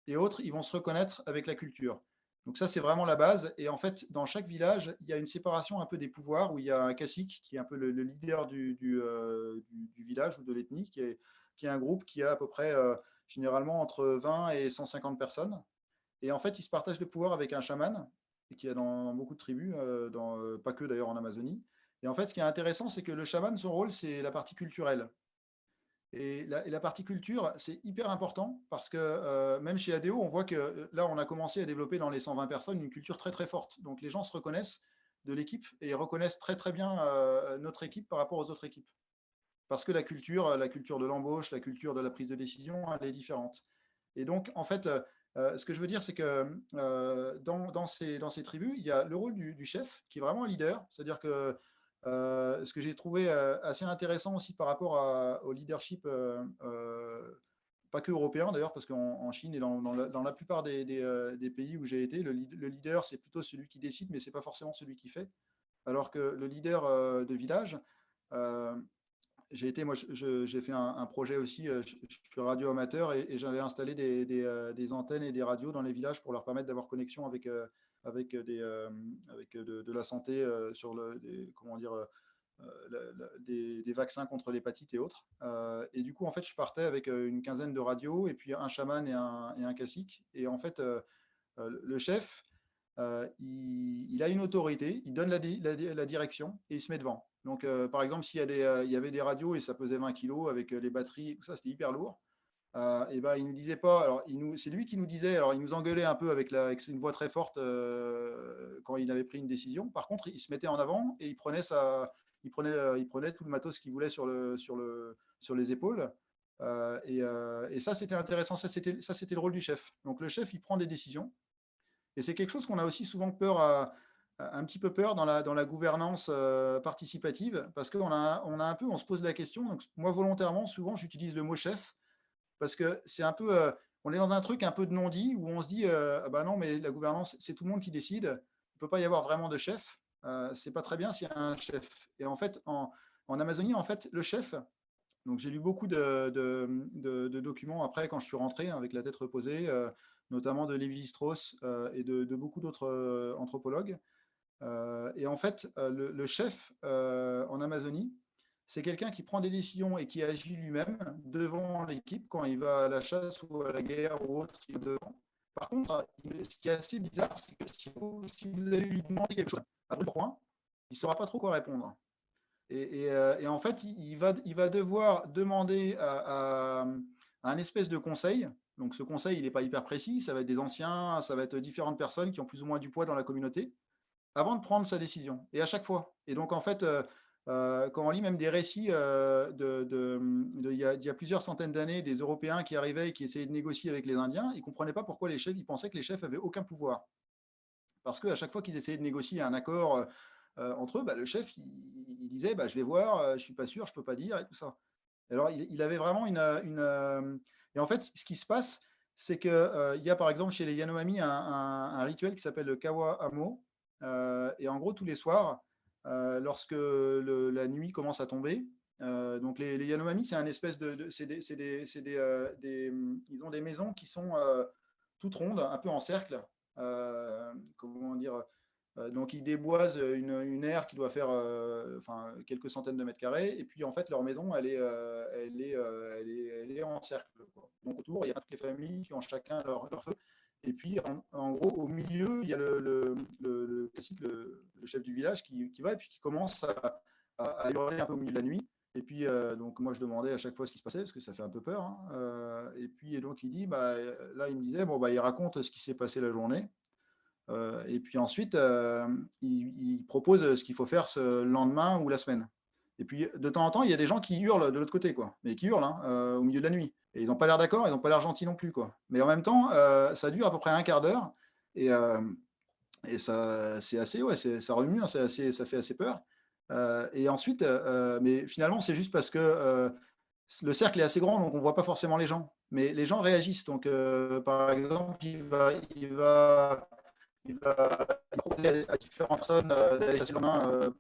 et autres, ils vont se reconnaître avec la culture. Donc ça, c'est vraiment la base. Et en fait, dans chaque village, il y a une séparation un peu des pouvoirs, où il y a un cacique qui est un peu le leader du village ou de l'ethnie, qui est un groupe qui a à peu près généralement entre 20 et 150 personnes. Et en fait, ils se partagent le pouvoir avec un chaman, et qui est dans beaucoup de tribus, pas que d'ailleurs en Amazonie. Et en fait, ce qui est intéressant, c'est que le chaman, son rôle, c'est la partie culturelle. Et la partie culture, c'est hyper important parce que même chez ADO, on voit que là, on a commencé à développer dans les 120 personnes une culture très très forte. Donc les gens se reconnaissent de l'équipe et reconnaissent très très bien notre équipe par rapport aux autres équipes. Parce que la culture de l'embauche, la culture de la prise de décision, elle est différente. Et donc, en fait, ce que je veux dire, c'est que dans ces tribus, il y a le rôle du chef qui est vraiment un leader. C'est-à-dire que ce que j'ai trouvé assez intéressant aussi par rapport au leadership, pas que européen d'ailleurs, parce qu'en Chine et dans la plupart des pays où j'ai été, le leader, c'est plutôt celui qui décide, mais ce n'est pas forcément celui qui fait. Alors que le leader de village, euh, moi, j'ai fait un projet aussi, je suis radio amateur et j'allais installer des antennes et des radios dans les villages pour leur permettre d'avoir connexion avec de la santé sur comment dire, des vaccins contre l'hépatite et autres. Et du coup, en fait, je partais avec une quinzaine de radios et puis un chaman et un cacique. Et en fait, le chef, il a une autorité, il donne la direction et il se met devant. Donc, par exemple, s'il y avait des radios et ça pesait 20 kilos avec les batteries, tout ça, c'était hyper lourd. Et ben, il nous disait pas. Alors, c'est lui qui nous disait. Alors, il nous engueulait un peu avec une voix très forte quand il avait pris une décision. Par contre, il se mettait en avant et il prenait tout le matos qu'il voulait sur les épaules. Et ça, c'était intéressant. Ça, c'était le rôle du chef. Donc, le chef, il prend des décisions. Et c'est quelque chose qu'on a aussi souvent un petit peu peur dans la gouvernance participative, parce on se pose la question. Donc, moi, volontairement, souvent, j'utilise le mot chef, parce que c'est un peu, on est dans un truc un peu de non-dit, où on se dit, ah bah non, mais la gouvernance, c'est tout le monde qui décide, il ne peut pas y avoir vraiment de chef. c'est pas très bien s'il y a un chef. Et en fait, en Amazonie, en fait, le chef, donc j'ai lu beaucoup de documents après quand je suis rentré avec la tête reposée, notamment de Lévi-Strauss et de beaucoup d'autres anthropologues. Et en fait, le chef en Amazonie, c'est quelqu'un qui prend des décisions et qui agit lui-même devant l'équipe quand il va à la chasse ou à la guerre ou autre. Il est devant. Par contre, ce qui est assez bizarre, c'est que si vous allez lui demander quelque chose à brûle point, il ne saura pas trop quoi répondre. Et en fait, il va devoir demander à un espèce de conseil. Donc ce conseil, il n'est pas hyper précis, ça va être des anciens, ça va être différentes personnes qui ont plus ou moins du poids dans la communauté, avant de prendre sa décision, et à chaque fois. Et donc, en fait, quand on lit même des récits il y a plusieurs centaines d'années, des Européens qui arrivaient et qui essayaient de négocier avec les Indiens, ils ne comprenaient pas pourquoi les chefs, ils pensaient que les chefs avaient aucun pouvoir. Parce qu'à chaque fois qu'ils essayaient de négocier un accord entre eux, le chef, il disait, je vais voir, je ne suis pas sûr, je ne peux pas dire, et tout ça. Alors, il avait vraiment et en fait, ce qui se passe, c'est qu'il y a par exemple chez les Yanomami un rituel qui s'appelle le Kawa Amo. Et en gros, tous les soirs, lorsque la nuit commence à tomber, donc les Yanomami, c'est un espèce ils ont des maisons qui sont toutes rondes, un peu en cercle. Comment dire, donc, ils déboisent une aire qui doit faire quelques centaines de mètres carrés. Et puis, en fait, leur maison, elle est en cercle, quoi. Donc, autour, il y a toutes les familles qui ont chacun leur feu. Et puis, en gros, au milieu, il y a le chef du village qui va et puis qui commence à hurler un peu au milieu de la nuit. Et puis, donc, moi, je demandais à chaque fois ce qui se passait, parce que ça fait un peu peur, hein. Et puis, donc, il dit, là, il me disait, il raconte ce qui s'est passé la journée. Et puis ensuite, il propose ce qu'il faut faire le lendemain ou la semaine. Et puis, de temps en temps, il y a des gens qui hurlent de l'autre côté, quoi. Mais qui hurlent au milieu de la nuit. Et ils n'ont pas l'air d'accord, ils n'ont pas l'air gentils non plus, quoi. Mais en même temps, ça dure à peu près un quart d'heure. Et ça, c'est assez, ouais, ça remue, hein, ça fait assez peur. Et ensuite, mais finalement, c'est juste parce que le cercle est assez grand, donc on ne voit pas forcément les gens. Mais les gens réagissent. Donc, par exemple, il va proposer à différentes personnes d'aller chercher la main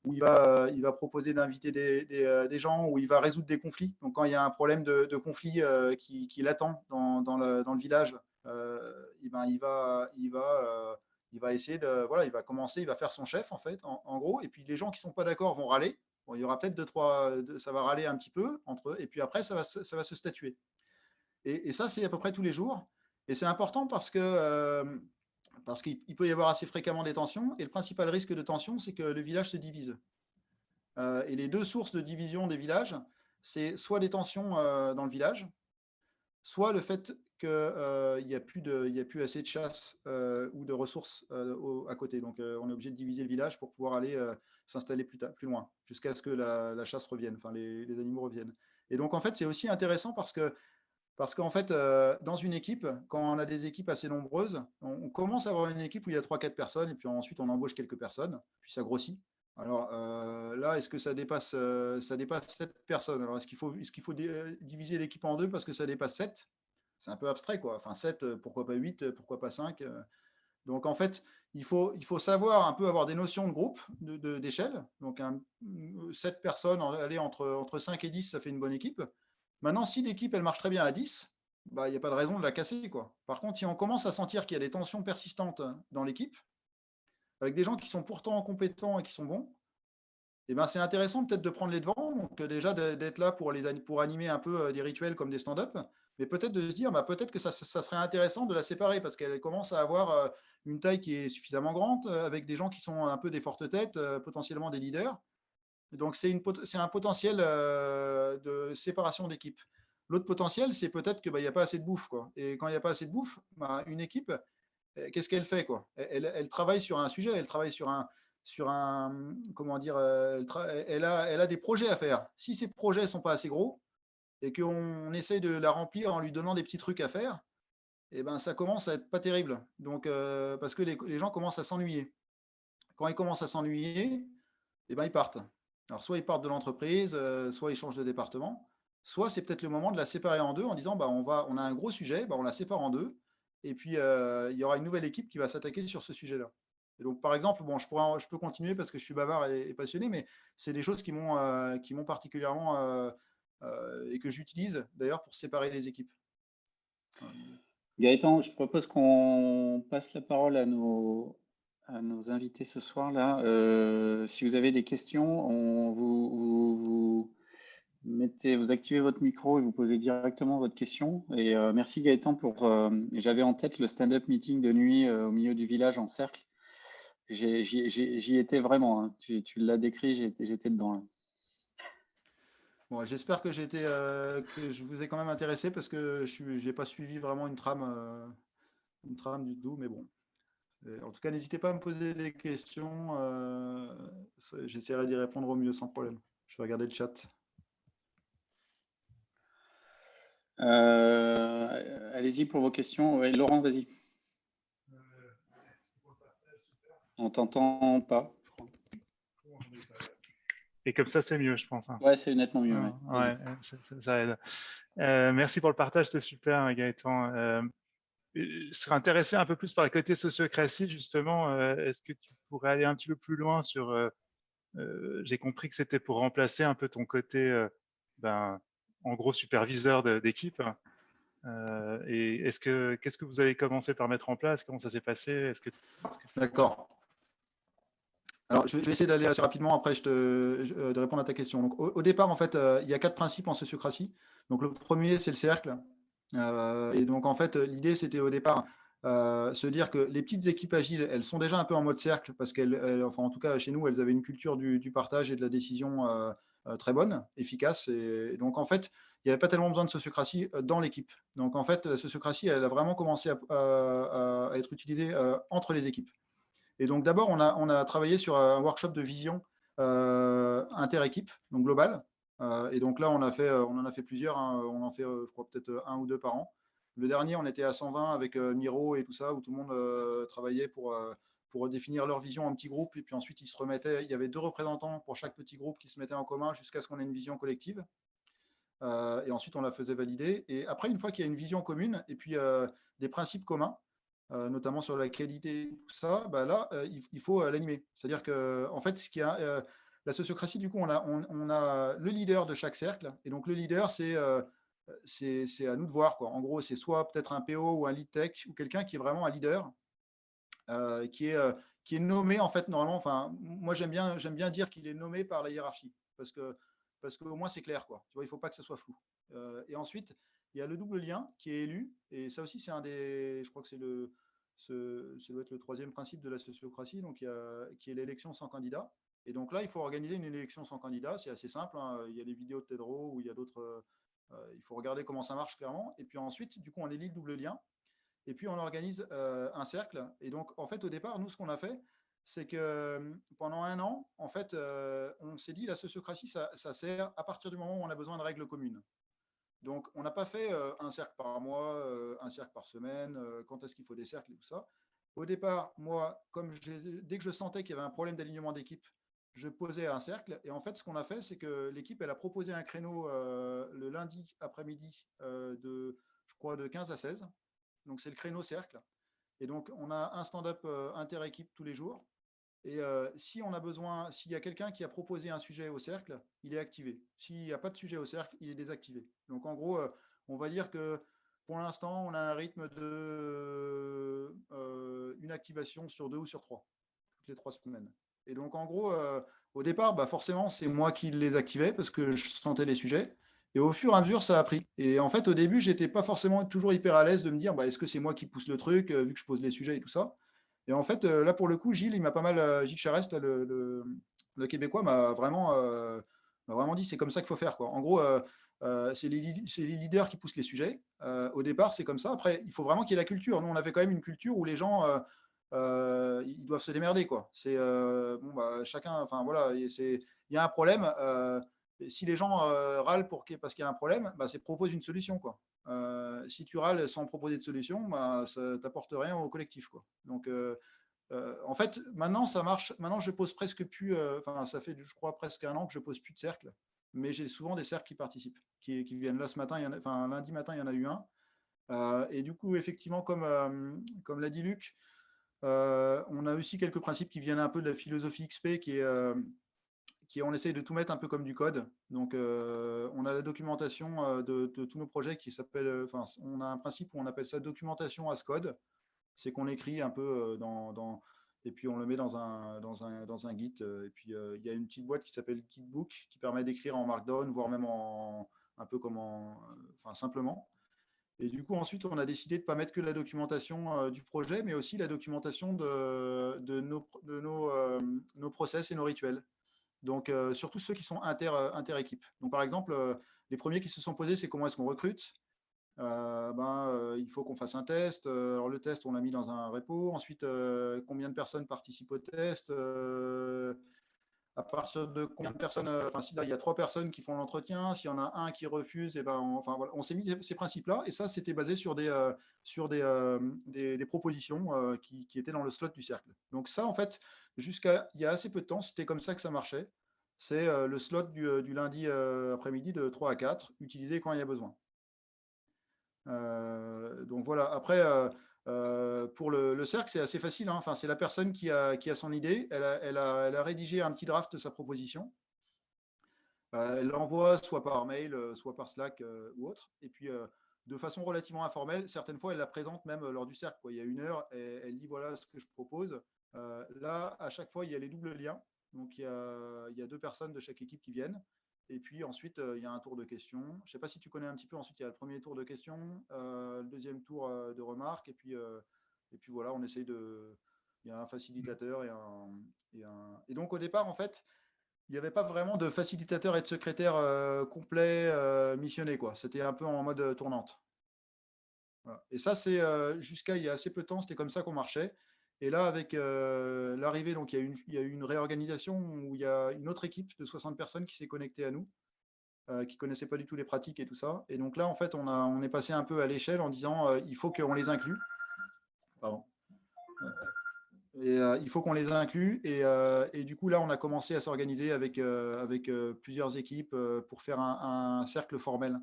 où il va proposer d'inviter des gens, où il va résoudre des conflits. Donc, quand il y a un problème de conflit qui l'attend dans le village, il va essayer il va commencer, il va faire son chef, en fait, en gros. Et puis, les gens qui ne sont pas d'accord vont râler. Bon, il y aura peut-être ça va râler un petit peu entre eux. Et puis après, ça va se statuer. Et ça, c'est à peu près tous les jours. Et c'est important parce qu'il peut y avoir assez fréquemment des tensions. Et le principal risque de tension, c'est que le village se divise. Et les deux sources de division des villages, c'est soit des tensions dans le village, soit le fait qu'il n'y a plus assez de chasse ou de ressources à côté. Donc, on est obligé de diviser le village pour pouvoir aller s'installer plus loin, jusqu'à ce que la chasse revienne, enfin les animaux reviennent. Et donc, en fait, c'est aussi intéressant parce qu'en fait, dans une équipe, quand on a des équipes assez nombreuses, on commence à avoir une équipe où il y a 3-4 personnes, et puis ensuite on embauche quelques personnes, puis ça grossit. Alors là, est-ce que ça dépasse 7 personnes? Alors est-ce qu'il faut diviser l'équipe en deux parce que ça dépasse 7? C'est un peu abstrait, quoi. Enfin, 7, pourquoi pas 8, pourquoi pas 5? Donc en fait, il faut savoir un peu avoir des notions de groupe, d'échelle. Donc 7 personnes, aller entre 5 et 10, ça fait une bonne équipe. Maintenant, si l'équipe, elle marche très bien à 10, il n'y a pas de raison de la casser, quoi. Par contre, si on commence à sentir qu'il y a des tensions persistantes dans l'équipe, avec des gens qui sont pourtant compétents et qui sont bons, et c'est intéressant peut-être de prendre les devants, donc déjà d'être là pour animer un peu des rituels comme des stand-up, mais peut-être de se dire, peut-être que ça serait intéressant de la séparer, parce qu'elle commence à avoir une taille qui est suffisamment grande, avec des gens qui sont un peu des fortes têtes, potentiellement des leaders. Donc, c'est un potentiel de séparation d'équipe. L'autre potentiel, c'est peut-être qu'il n'y a pas assez de bouffe, quoi. Et quand il n'y a pas assez de bouffe, une équipe, qu'est-ce qu'elle fait, quoi? Elle travaille sur un sujet, elle travaille sur un comment dire, elle a des projets à faire. Si ces projets ne sont pas assez gros et qu'on essaye de la remplir en lui donnant des petits trucs à faire, ça commence à être pas terrible. Donc, parce que les gens commencent à s'ennuyer. Quand ils commencent à s'ennuyer, ils partent. Alors, soit ils partent de l'entreprise, soit ils changent de département, soit c'est peut-être le moment de la séparer en deux en disant on a un gros sujet, on la sépare en deux, et puis il y aura une nouvelle équipe qui va s'attaquer sur ce sujet-là. Et donc, par exemple, bon, je peux continuer parce que je suis bavard et passionné, mais c'est des choses qui m'ont particulièrement et que j'utilise d'ailleurs pour séparer les équipes. Gaëtan, je propose qu'on passe la parole à nos invités ce soir là. Si vous avez des questions, vous activez votre micro et vous posez directement votre question. Et merci Gaëtan j'avais en tête le stand-up meeting de nuit au milieu du village en cercle. J'y étais vraiment, hein. Tu l'as décrit, j'étais dedans, là. Bon, j'espère que que je vous ai quand même intéressé parce que je n'ai pas suivi vraiment une trame du tout, mais bon. En tout cas, n'hésitez pas à me poser des questions. J'essaierai d'y répondre au mieux sans problème. Je vais regarder le chat. Allez-y pour vos questions. Ouais, Laurent, vas-y. On t'entend pas, je crois. Et comme ça, c'est mieux, je pense, hein. Ouais, c'est nettement mieux. Ouais, Ouais, ça aide. Merci pour le partage, c'était super, Gaëtan. Je serais intéressé un peu plus par le côté sociocratie, justement. Est-ce que tu pourrais aller un petit peu plus loin sur... j'ai compris que c'était pour remplacer un peu ton côté, en gros, superviseur d'équipe. Et qu'est-ce que vous avez commencé par mettre en place? Comment ça s'est passé? D'accord. Alors, je vais essayer d'aller assez rapidement, après de répondre à ta question. Donc, au départ, en fait, il y a 4 principes en sociocratie. Donc, le premier, c'est le cercle. Et donc, en fait, l'idée, c'était au départ se dire que les petites équipes agiles, elles sont déjà un peu en mode cercle parce enfin, en tout cas, chez nous, elles avaient une culture du partage et de la décision très bonne, efficace. Et donc, en fait, il n'y avait pas tellement besoin de sociocratie dans l'équipe. Donc, en fait, la sociocratie, elle a vraiment commencé à être utilisée entre les équipes. Et donc, d'abord, on a travaillé sur un workshop de vision inter-équipe, donc global. Et donc là, on en a fait plusieurs. Hein. On en fait, je crois, peut-être 1 ou 2 par an. Le dernier, on était à 120 avec Miro et tout ça, où tout le monde travaillait pour définir leur vision en petits groupes. Et puis ensuite, ils se remettaient. Il y avait 2 représentants pour chaque petit groupe qui se mettaient en commun jusqu'à ce qu'on ait une vision collective. Et ensuite, on la faisait valider. Et après, une fois qu'il y a une vision commune et puis des principes communs, notamment sur la qualité, tout ça, bah là, il faut l'animer. C'est-à-dire que, en fait, la sociocratie, du coup, on a le leader de chaque cercle. Et donc, le leader, c'est à nous de voir, quoi. En gros, c'est soit peut-être un PO ou un lead tech ou quelqu'un qui est vraiment un leader, qui est nommé, en fait, normalement. Enfin, moi, j'aime bien dire qu'il est nommé par la hiérarchie parce qu'au moins, c'est clair, quoi. Tu vois, il ne faut pas que ça soit flou. Et ensuite, il y a le double lien qui est élu. Et ça aussi, c'est je crois que ça doit être le 3e principe de la sociocratie, donc qui est l'élection sans candidat. Et donc là, il faut organiser une élection sans candidat. C'est assez simple, hein. Il y a des vidéos de Tedro où il y a d'autres. Il faut regarder comment ça marche clairement. Et puis ensuite, du coup, on élit le double lien. Et puis, on organise un cercle. Et donc, en fait, au départ, nous, ce qu'on a fait, c'est que pendant 1 an, en fait, on s'est dit, la sociocratie, ça sert à partir du moment où on a besoin de règles communes. Donc, on n'a pas fait un cercle par mois, un cercle par semaine, quand est-ce qu'il faut des cercles et tout ça. Au départ, moi, dès que je sentais qu'il y avait un problème d'alignement d'équipe, je posais un cercle. Et en fait, ce qu'on a fait, c'est que l'équipe, elle a proposé un créneau le lundi après-midi je crois, de 15 à 16. Donc, c'est le créneau cercle. Et donc, on a un stand-up inter-équipe tous les jours. Et si on a besoin, s'il y a quelqu'un qui a proposé un sujet au cercle, il est activé. S'il n'y a pas de sujet au cercle, il est désactivé. Donc, en gros, on va dire que pour l'instant, on a un rythme de une activation sur 2 ou sur 3, toutes les 3 semaines. Et donc, en gros, au départ, bah, forcément, c'est moi qui les activais parce que je sentais les sujets. Et au fur et à mesure, ça a pris. Et en fait, au début, j'étais pas forcément toujours hyper à l'aise de me dire, bah, est-ce que c'est moi qui pousse le truc, vu que je pose les sujets et tout ça. Et en fait, là, pour le coup, Gilles, il m'a pas mal, Gilles Charest, là, le Québécois, m'a vraiment dit, c'est comme ça qu'il faut faire, quoi. En gros, c'est les leaders qui poussent les sujets. Au départ, c'est comme ça. Après, il faut vraiment qu'il y ait la culture. Nous, on avait quand même une culture où les gens, ils doivent se démerder, quoi. C'est bon, bah, chacun, enfin voilà, il y a un problème. Si les gens râlent parce qu'il y a un problème, bah, c'est propose une solution, quoi. Si tu râles sans proposer de solution, bah, ça t'apporte rien au collectif, quoi. Donc, en fait, maintenant, ça marche. Maintenant, je pose presque plus. Enfin, ça fait, je crois, presque 1 an que je pose plus de cercle, mais j'ai souvent des cercles qui participent, qui viennent là ce matin. Enfin, lundi matin, il y en a eu un. Et du coup, effectivement, comme l'a dit Luc, On a aussi quelques principes qui viennent un peu de la philosophie XP qui est on essaye de tout mettre un peu comme du code. Donc, on a la documentation de tous nos projets qui s'appelle, on a un principe où on appelle ça documentation as code. C'est qu'on écrit un peu et puis on le met dans un Git. Et puis, il y a une petite boîte qui s'appelle Gitbook qui permet d'écrire en Markdown, voire même un peu comme simplement. Et du coup, ensuite, on a décidé de ne pas mettre que la documentation du projet, mais aussi la documentation de nos process et nos rituels. Donc, surtout ceux qui sont inter-équipes. Donc, par exemple, les premiers qui se sont posés, c'est comment est-ce qu'on recrute. Il faut qu'on fasse un test. Alors, le test, on l'a mis dans un repo. Ensuite, combien de personnes participent au test à partir de combien de personnes, si là, il y a 3 personnes qui font l'entretien, s'il y en a un qui refuse, et voilà, on s'est mis ces principes-là, et ça, c'était basé sur des propositions qui étaient dans le slot du cercle. Donc ça, en fait, jusqu'à il y a assez peu de temps, c'était comme ça que ça marchait. C'est le slot du lundi après-midi de 3 à 4, utilisé quand il y a besoin. Donc voilà, après, pour le cercle, c'est assez facile. Hein. C'est la personne qui a son idée. Elle a rédigé un petit draft de sa proposition. Elle l'envoie soit par mail, soit par Slack ou autre. Et puis, de façon relativement informelle, certaines fois, elle la présente même lors du cercle. Il y a 1 heure, et elle dit voilà ce que je propose. Là, à chaque fois, il y a les doubles liens. Donc, il y a 2 personnes de chaque équipe qui viennent. Et puis ensuite, il y a un tour de questions. Je ne sais pas si tu connais un petit peu. Ensuite, il y a le premier tour de questions, le deuxième tour de remarques. Et puis voilà, on essaye de. Il y a un facilitateur et donc, au départ, en fait, il n'y avait pas vraiment de facilitateur et de secrétaire complet missionné, quoi. C'était un peu en mode tournante. Voilà. Et ça, c'est jusqu'à il y a assez peu de temps, c'était comme ça qu'on marchait. Et là, avec l'arrivée, donc il y a eu une réorganisation où il y a une autre équipe de 60 personnes qui s'est connectée à nous, qui ne connaissaient pas du tout les pratiques et tout ça. Et donc là, en fait, on est passé un peu à l'échelle en disant il faut qu'on les inclue. Pardon. Et il faut qu'on les inclue. Et du coup, là, on a commencé à s'organiser avec plusieurs équipes pour faire un cercle formel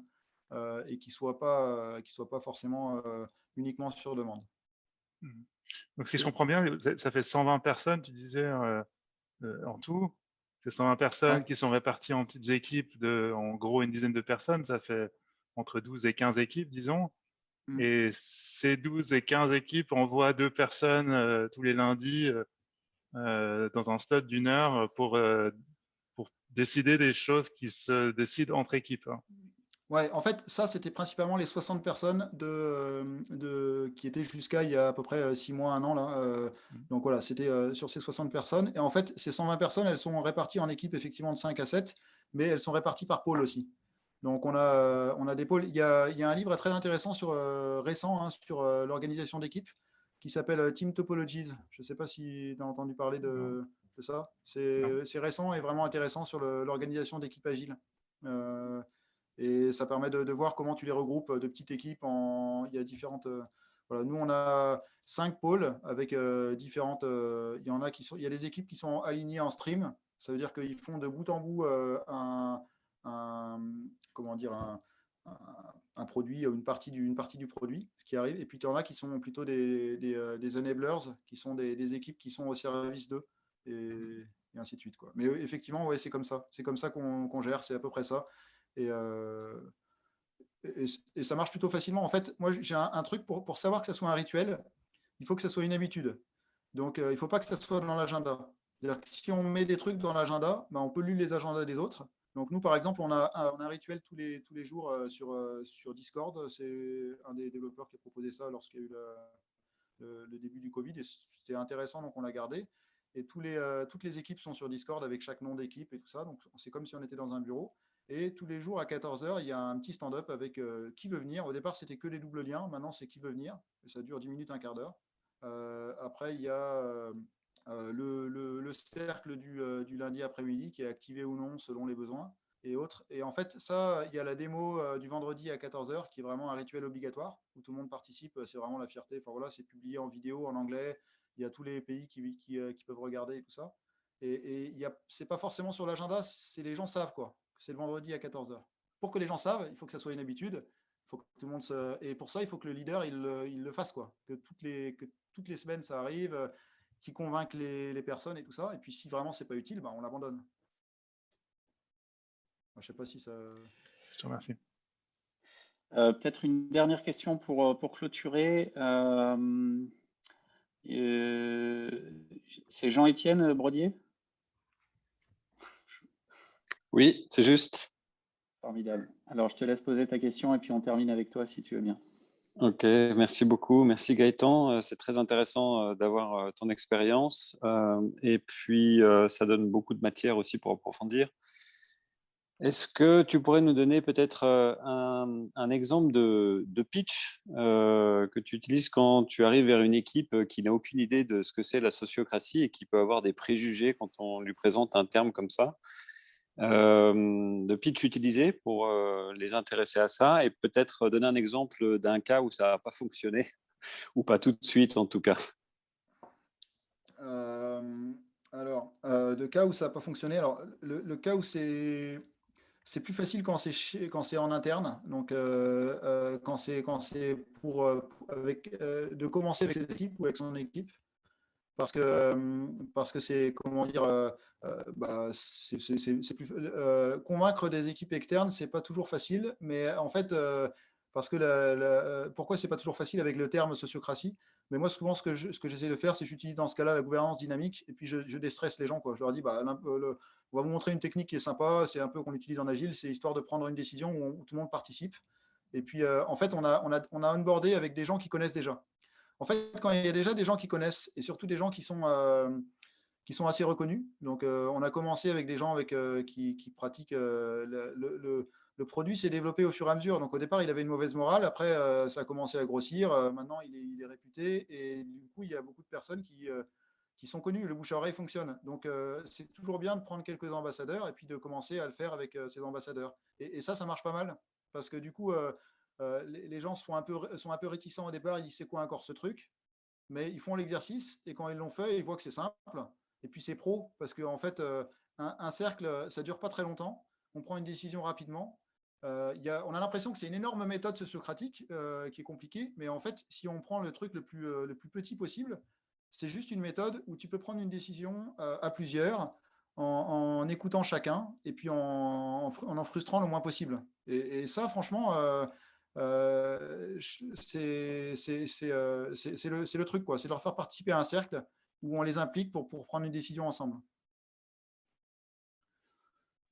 et qui ne soit pas forcément uniquement sur demande. Donc, si je comprends bien, ça fait 120 personnes, tu disais, en tout. C'est 120 personnes qui sont réparties en petites équipes en gros, une dizaine de personnes. Ça fait entre 12 et 15 équipes, disons. Et ces 12 et 15 équipes envoient 2 personnes tous les lundis dans un slot d'1 heure pour décider des choses qui se décident entre équipes. Hein. Ouais, en fait, ça, c'était principalement les 60 personnes qui étaient jusqu'à il y a à peu près 6 mois, 1 an. Là, donc voilà, c'était sur ces 60 personnes. Et en fait, ces 120 personnes, elles sont réparties en équipes effectivement de 5 à 7, mais elles sont réparties par pôle aussi. Donc on a des pôles. Il y a un livre très intéressant récent sur l'organisation d'équipes qui s'appelle Team Topologies. Je ne sais pas si tu as entendu parler de ça. C'est récent et vraiment intéressant sur l'organisation d'équipes agiles. Et ça permet de voir comment tu les regroupes de petites équipes. Il y a différentes. Voilà, nous, on a 5 pôles avec différentes. Il y a des équipes qui sont alignées en stream. Ça veut dire qu'ils font de bout en bout un produit, une partie du produit qui arrive. Et puis, il y en a qui sont plutôt des enablers, qui sont des équipes qui sont au service d'eux. Et ainsi de suite. Quoi. Mais effectivement, ouais, c'est comme ça. C'est comme ça qu'on gère. C'est à peu près ça. Et ça marche plutôt facilement. En fait, moi, j'ai un truc pour savoir que ça soit un rituel, il faut que ça soit une habitude. Donc, il ne faut pas que ça soit dans l'agenda. C'est-à-dire que si on met des trucs dans l'agenda, on peut lire les agendas des autres. Donc, nous, par exemple, on a un rituel tous les jours sur Discord. C'est un des développeurs qui a proposé ça lorsqu'il y a eu le début du Covid. Et c'était intéressant, donc on l'a gardé. Et toutes les équipes sont sur Discord avec chaque nom d'équipe et tout ça. Donc, c'est comme si on était dans un bureau. Et tous les jours à 14h, il y a un petit stand-up avec qui veut venir. Au départ, c'était que les doubles liens. Maintenant, c'est qui veut venir. Et ça dure 10 minutes, un quart d'heure. Après, il y a le cercle du lundi après-midi qui est activé ou non selon les besoins et autres. Et en fait, ça, il y a la démo du vendredi à 14h qui est vraiment un rituel obligatoire où tout le monde participe. C'est vraiment la fierté. Enfin voilà, c'est publié en vidéo, en anglais. Il y a tous les pays qui peuvent regarder et tout ça. Et c'est pas forcément sur l'agenda, c'est les gens savent quoi. C'est le vendredi à 14h. Pour que les gens savent, il faut que ça soit une habitude. Il faut que tout le monde et pour ça, il faut que le leader il le fasse quoi. Que toutes les semaines, ça arrive, qui convainquent les personnes et tout ça. Et puis, si vraiment, ce n'est pas utile, on l'abandonne. Je ne sais pas si ça… Je te remercie. Peut-être une dernière question pour clôturer. C'est Jean-Étienne Brodier? Oui, c'est juste. Formidable. Alors, je te laisse poser ta question et puis on termine avec toi si tu veux bien. Ok, merci beaucoup. Merci Gaëtan. C'est très intéressant d'avoir ton expérience. Et puis, ça donne beaucoup de matière aussi pour approfondir. Est-ce que tu pourrais nous donner peut-être un exemple de pitch que tu utilises quand tu arrives vers une équipe qui n'a aucune idée de ce que c'est la sociocratie et qui peut avoir des préjugés quand on lui présente un terme comme ça, de pitch utilisé pour les intéresser à ça et peut-être donner un exemple d'un cas où ça n'a pas fonctionné ou pas tout de suite en tout cas. Alors, de cas où ça n'a pas fonctionné, alors le cas où c'est plus facile quand c'est en interne. Donc, quand c'est de commencer avec ses équipes ou avec son équipe, parce que c'est, comment dire, c'est plus convaincre des équipes externes, c'est pas toujours facile, mais en fait, parce que pourquoi c'est pas toujours facile avec le terme sociocratie? Mais moi, souvent, ce que j'essaie de faire, c'est que j'utilise dans ce cas-là la gouvernance dynamique, et puis je déstresse les gens, quoi. Je leur dis, on va vous montrer une technique qui est sympa, c'est un peu qu'on utilise en agile, c'est histoire de prendre une décision où tout le monde participe. Et puis, en fait, on a onboardé avec des gens qui connaissent déjà. En fait, quand il y a déjà des gens qui connaissent, et surtout des gens qui sont assez reconnus, donc on a commencé avec des gens qui pratiquent le produit s'est développé au fur et à mesure. Donc au départ, il avait une mauvaise morale, après ça a commencé à grossir, maintenant il est réputé, et du coup, il y a beaucoup de personnes qui sont connues, le bouche à oreille fonctionne. Donc c'est toujours bien de prendre quelques ambassadeurs et puis de commencer à le faire avec ces ambassadeurs. Et ça marche pas mal, parce que du coup, les gens sont un peu réticents au départ, ils disent c'est quoi encore ce truc, mais ils font l'exercice et quand ils l'ont fait, ils voient que c'est simple. Et puis c'est pro, parce qu'en fait, un cercle, ça ne dure pas très longtemps, on prend une décision rapidement. On a l'impression que c'est une énorme méthode sociocratique qui est compliquée, mais en fait, si on prend le truc le plus petit possible, c'est juste une méthode où tu peux prendre une décision à plusieurs en écoutant chacun et puis en frustrant le moins possible. Et ça, franchement, c'est le truc, quoi. C'est de leur faire participer à un cercle où on les implique pour prendre une décision ensemble.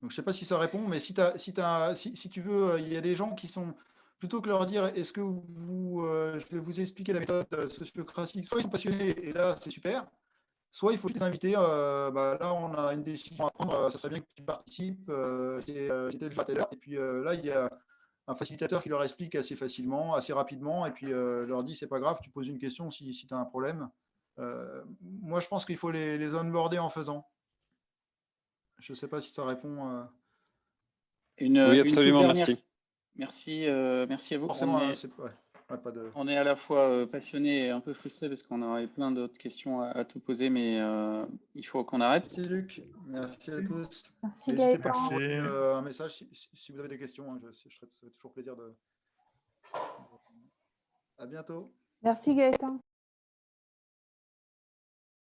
Donc, je ne sais pas si ça répond, mais si tu veux, il y a des gens qui sont, plutôt que de leur dire, est-ce que je vais vous expliquer la méthode sociocratie, soit ils sont passionnés, et là, c'est super, soit il faut les inviter, là, on a une décision à prendre, ça serait bien que tu participes, c'était le jour à telle heure, et puis là, il y a un facilitateur qui leur explique assez facilement, assez rapidement, et puis leur dit, c'est pas grave, tu poses une question si tu as un problème. Moi, je pense qu'il faut les onboarder en faisant. Je ne sais pas si ça répond. Oui, absolument, merci. Merci à vous. Forcément, On est à la fois passionné et un peu frustré parce qu'on aurait plein d'autres questions à te poser, mais il faut qu'on arrête. Merci Luc, merci à tous. Merci N'hésitez pas à Gaëtan. envoyer un message si vous avez des questions. Ça fait toujours plaisir de… À bientôt. Merci Gaëtan.